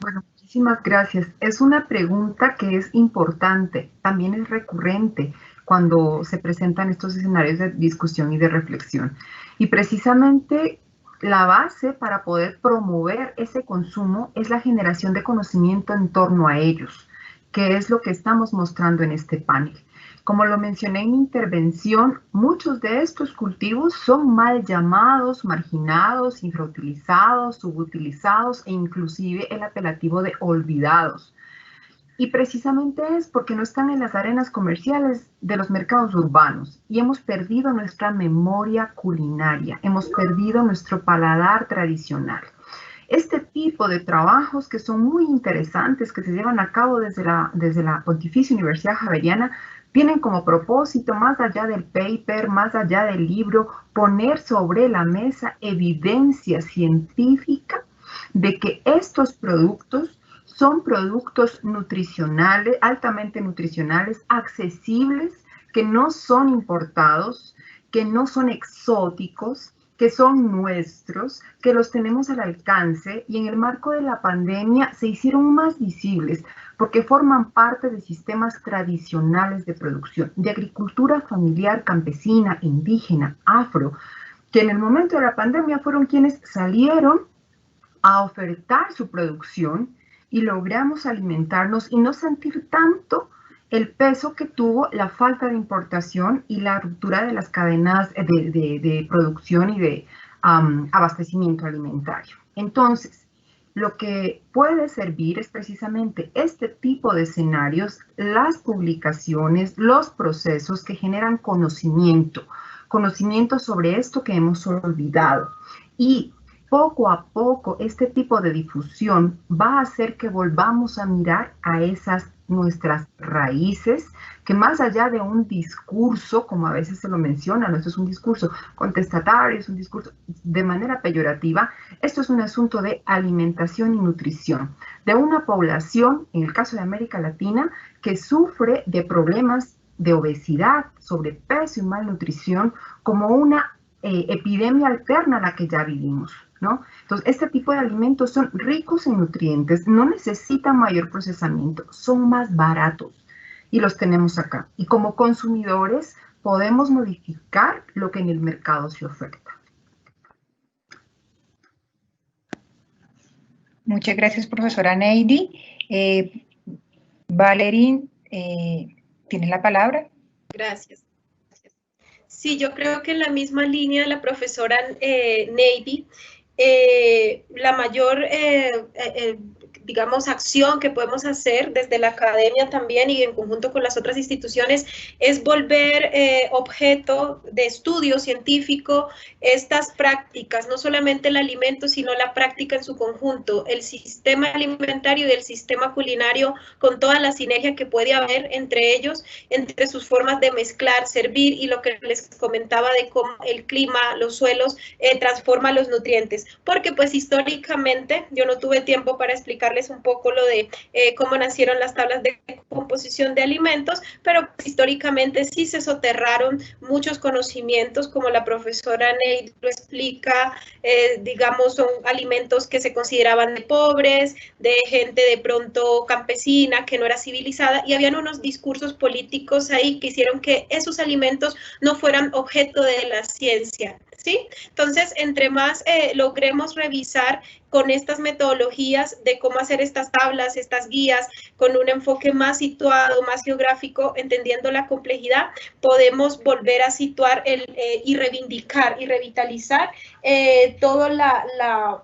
Speaker 3: Bueno, muchísimas gracias. Es una pregunta que es importante, también es recurrente cuando se presentan estos escenarios de discusión y de reflexión. Y precisamente la base para poder promover ese consumo es la generación de conocimiento en torno a ellos, que es lo que estamos mostrando en este panel. Como lo mencioné en mi intervención, muchos de estos cultivos son mal llamados, marginados, infrautilizados, subutilizados e inclusive el apelativo de olvidados. Y precisamente es porque no están en las arenas comerciales de los mercados urbanos y hemos perdido nuestra memoria culinaria, hemos perdido nuestro paladar tradicional. Este tipo de trabajos que son muy interesantes, que se llevan a cabo desde la Pontificia Universidad Javeriana, tienen como propósito, más allá del paper, más allá del libro, poner sobre la mesa evidencia científica de que estos productos son productos nutricionales, altamente nutricionales, accesibles, que no son importados, que no son exóticos, que son nuestros, que los tenemos al alcance y en el marco de la pandemia se hicieron más visibles porque forman parte de sistemas tradicionales de producción, de agricultura familiar, campesina, indígena, afro, que en el momento de la pandemia fueron quienes salieron a ofertar su producción y logramos alimentarnos y no sentir tanto el peso que tuvo la falta de importación y la ruptura de las cadenas de producción y de abastecimiento alimentario. Entonces, lo que puede servir es precisamente este tipo de escenarios, las publicaciones, los procesos que generan conocimiento sobre esto que hemos olvidado. Y poco a poco este tipo de difusión va a hacer que volvamos a mirar a esas nuestras raíces, que más allá de un discurso, como a veces se lo menciona, no, esto es un discurso contestatario, es un discurso de manera peyorativa, esto es un asunto de alimentación y nutrición, de una población, en el caso de América Latina, que sufre de problemas de obesidad, sobrepeso y malnutrición como una epidemia alterna a la que ya vivimos, ¿no? Entonces, este tipo de alimentos son ricos en nutrientes, no necesitan mayor procesamiento, son más baratos y los tenemos acá. Y como consumidores podemos modificar lo que en el mercado se oferta.
Speaker 1: Muchas gracias, profesora Neidy. Valerín, ¿tienes la palabra?
Speaker 5: Gracias. Sí, yo creo que en la misma línea de la profesora Neidy, la mayor, digamos, acción que podemos hacer desde la academia también y en conjunto con las otras instituciones es volver objeto de estudio científico estas prácticas, no solamente el alimento, sino la práctica en su conjunto, el sistema alimentario y el sistema culinario con toda la sinergia que puede haber entre ellos, entre sus formas de mezclar, servir y lo que les comentaba de cómo el clima, los suelos transforman los nutrientes, porque pues históricamente, yo no tuve tiempo para explicarles un poco lo de cómo nacieron las tablas de composición de alimentos, pero pues, históricamente sí se soterraron muchos conocimientos, como la profesora Neidy lo explica, digamos, son alimentos que se consideraban de pobres, de gente de pronto campesina, que no era civilizada, y habían unos discursos políticos ahí que hicieron que esos alimentos no fueran objeto de la ciencia, ¿sí? Entonces, entre más logremos revisar con estas metodologías de cómo hacer estas tablas, estas guías, con un enfoque más situado, más geográfico, entendiendo la complejidad, podemos volver a situar y reivindicar y revitalizar toda la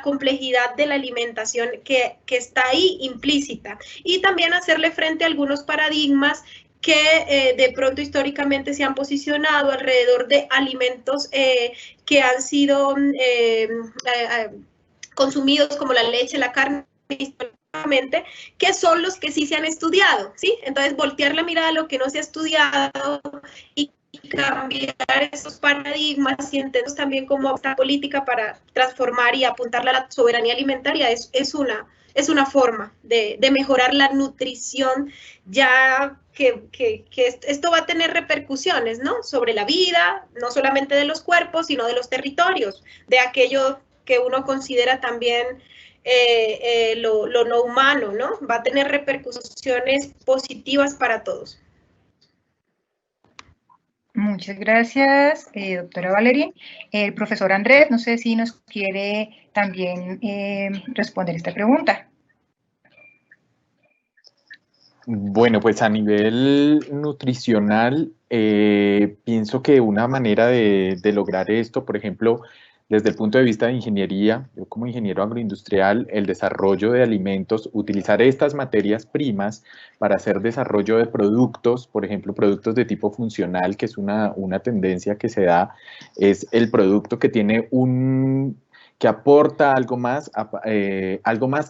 Speaker 5: complejidad de la alimentación que está ahí implícita, y también hacerle frente a algunos paradigmas que de pronto históricamente se han posicionado alrededor de alimentos que han sido consumidos, como la leche, la carne, históricamente, que son los que sí se han estudiado, ¿sí? Entonces, voltear la mirada a lo que no se ha estudiado y cambiar esos paradigmas y entenderlos también como esta política para transformar y apuntarle a la soberanía alimentaria es una forma de mejorar la nutrición, ya que esto va a tener repercusiones, ¿no? Sobre la vida, no solamente de los cuerpos, sino de los territorios, de aquello que uno considera también lo no humano, ¿no? Va a tener repercusiones positivas para todos.
Speaker 1: Muchas gracias, doctora Valerie. El profesor Andrés, no sé si nos quiere también responder esta pregunta.
Speaker 4: Bueno, pues a nivel nutricional, pienso que una manera de lograr esto, por ejemplo, desde el punto de vista de ingeniería, yo como ingeniero agroindustrial, el desarrollo de alimentos, utilizar estas materias primas para hacer desarrollo de productos, por ejemplo, productos de tipo funcional, que es una tendencia que se da, es el producto que tiene que aporta algo más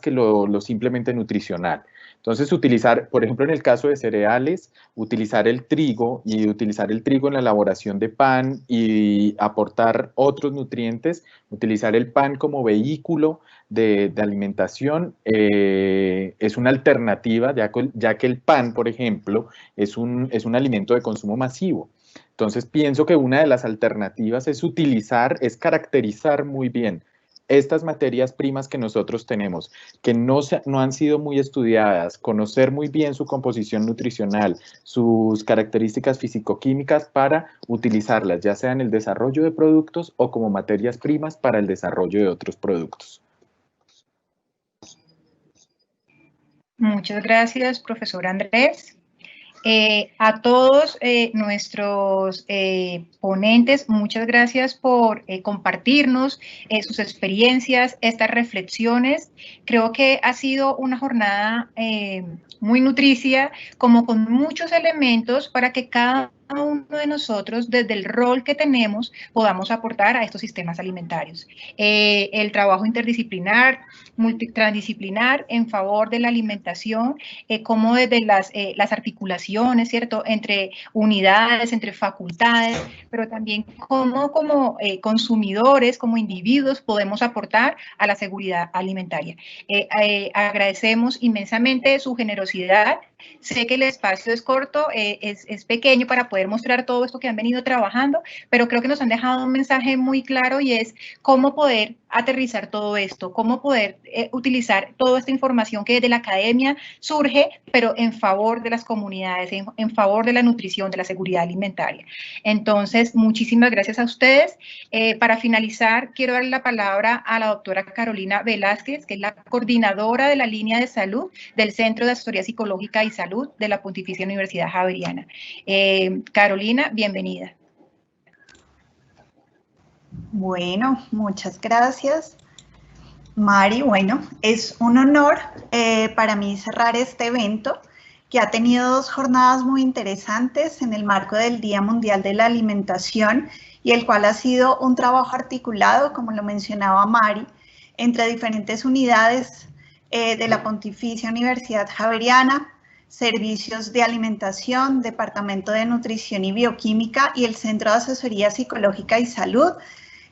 Speaker 4: que lo simplemente nutricional. Entonces, utilizar, por ejemplo, en el caso de cereales, utilizar el trigo en la elaboración de pan y aportar otros nutrientes, utilizar el pan como vehículo de alimentación, es una alternativa, ya que el pan, por ejemplo, es un alimento de consumo masivo. Entonces, pienso que una de las alternativas es caracterizar muy bien estas materias primas que nosotros tenemos, que no han sido muy estudiadas, conocer muy bien su composición nutricional, sus características físico-químicas para utilizarlas, ya sea en el desarrollo de productos o como materias primas para el desarrollo de otros productos.
Speaker 1: Muchas gracias, profesor Andrés. A todos nuestros ponentes, muchas gracias por compartirnos sus experiencias, estas reflexiones. Creo que ha sido una jornada muy nutricia, como con muchos elementos para que cada uno de nosotros, desde el rol que tenemos, podamos aportar a estos sistemas alimentarios. El trabajo interdisciplinar, transdisciplinar en favor de la alimentación, como desde las articulaciones, ¿cierto?, entre unidades, entre facultades, pero también como consumidores, como individuos, podemos aportar a la seguridad alimentaria. Agradecemos inmensamente su generosidad. Sé que el espacio es corto, es pequeño para poder mostrar todo esto que han venido trabajando, pero creo que nos han dejado un mensaje muy claro y es cómo poder aterrizar todo esto, cómo poder utilizar toda esta información que desde la academia surge, pero en favor de las comunidades, en favor de la nutrición, de la seguridad alimentaria. Entonces, muchísimas gracias a ustedes. Para finalizar, quiero darle la palabra a la doctora Carolina Velázquez, que es la coordinadora de la línea de salud del Centro de Asesoría Psicológica y Salud de la Pontificia Universidad Javeriana. Carolina, bienvenida.
Speaker 7: Bueno, muchas gracias, Mari. Bueno, es un honor para mí cerrar este evento que ha tenido 2 jornadas muy interesantes en el marco del Día Mundial de la Alimentación y el cual ha sido un trabajo articulado, como lo mencionaba Mari, entre diferentes unidades de la Pontificia Universidad Javeriana, Servicios de Alimentación, Departamento de Nutrición y Bioquímica y el Centro de Asesoría Psicológica y Salud,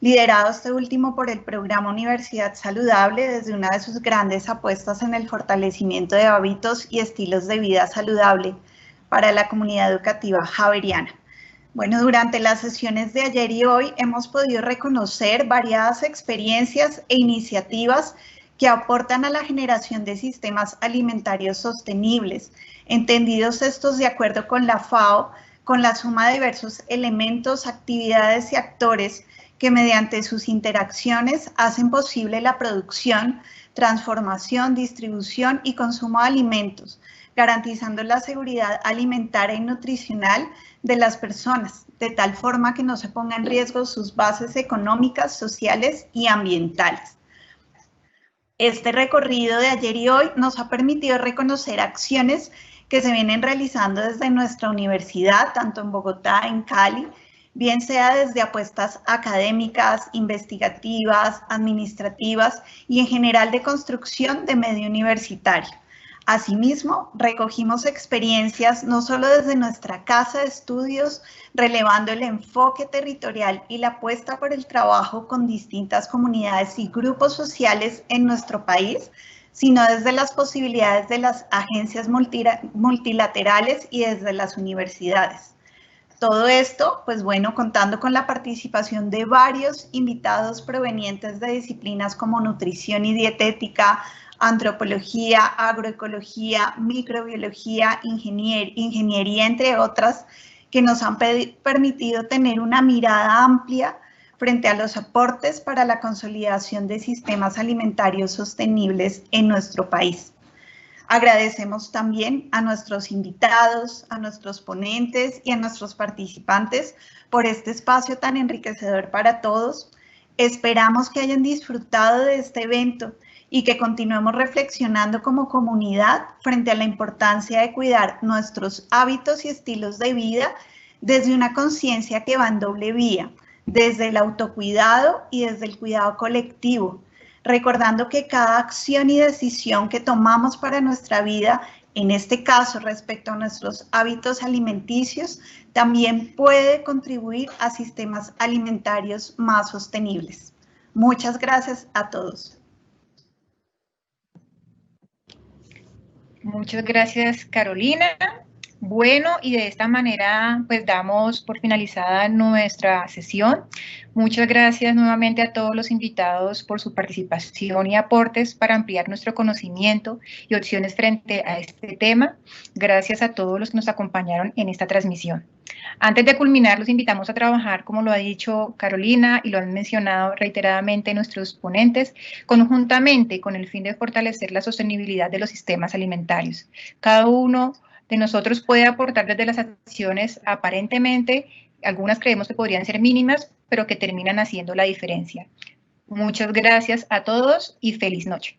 Speaker 7: liderado este último por el programa Universidad Saludable desde una de sus grandes apuestas en el fortalecimiento de hábitos y estilos de vida saludable para la comunidad educativa javeriana. Bueno, durante las sesiones de ayer y hoy hemos podido reconocer variadas experiencias e iniciativas que aportan a la generación de sistemas alimentarios sostenibles, entendidos estos de acuerdo con la FAO, con la suma de diversos elementos, actividades y actores que mediante sus interacciones hacen posible la producción, transformación, distribución y consumo de alimentos, garantizando la seguridad alimentaria y nutricional de las personas, de tal forma que no se ponga en riesgo sus bases económicas, sociales y ambientales. Este recorrido de ayer y hoy nos ha permitido reconocer acciones que se vienen realizando desde nuestra universidad, tanto en Bogotá, en Cali, bien sea desde apuestas académicas, investigativas, administrativas y en general de construcción de medio universitario. Asimismo, recogimos experiencias no solo desde nuestra casa de estudios, relevando el enfoque territorial y la apuesta por el trabajo con distintas comunidades y grupos sociales en nuestro país, sino desde las posibilidades de las agencias multilaterales y desde las universidades. Todo esto, pues bueno, contando con la participación de varios invitados provenientes de disciplinas como nutrición y dietética, antropología, agroecología, microbiología, ingeniería, entre otras, que nos han permitido tener una mirada amplia frente a los aportes para la consolidación de sistemas alimentarios sostenibles en nuestro país. Agradecemos también a nuestros invitados, a nuestros ponentes y a nuestros participantes por este espacio tan enriquecedor para todos. Esperamos que hayan disfrutado de este evento y que continuemos reflexionando como comunidad frente a la importancia de cuidar nuestros hábitos y estilos de vida desde una conciencia que va en doble vía, desde el autocuidado y desde el cuidado colectivo, recordando que cada acción y decisión que tomamos para nuestra vida, en este caso respecto a nuestros hábitos alimenticios, también puede contribuir a sistemas alimentarios más sostenibles. Muchas gracias a todos.
Speaker 1: Muchas gracias, Carolina. Bueno, y de esta manera pues damos por finalizada nuestra sesión. Muchas gracias nuevamente a todos los invitados por su participación y aportes para ampliar nuestro conocimiento y opciones frente a este tema. Gracias a todos los que nos acompañaron en esta transmisión. Antes de culminar, los invitamos a trabajar, como lo ha dicho Carolina y lo han mencionado reiteradamente nuestros ponentes, conjuntamente con el fin de fortalecer la sostenibilidad de los sistemas alimentarios. Cada uno de nosotros puede aportar desde las acciones aparentemente, algunas creemos que podrían ser mínimas, pero que terminan haciendo la diferencia. Muchas gracias a todos y feliz noche.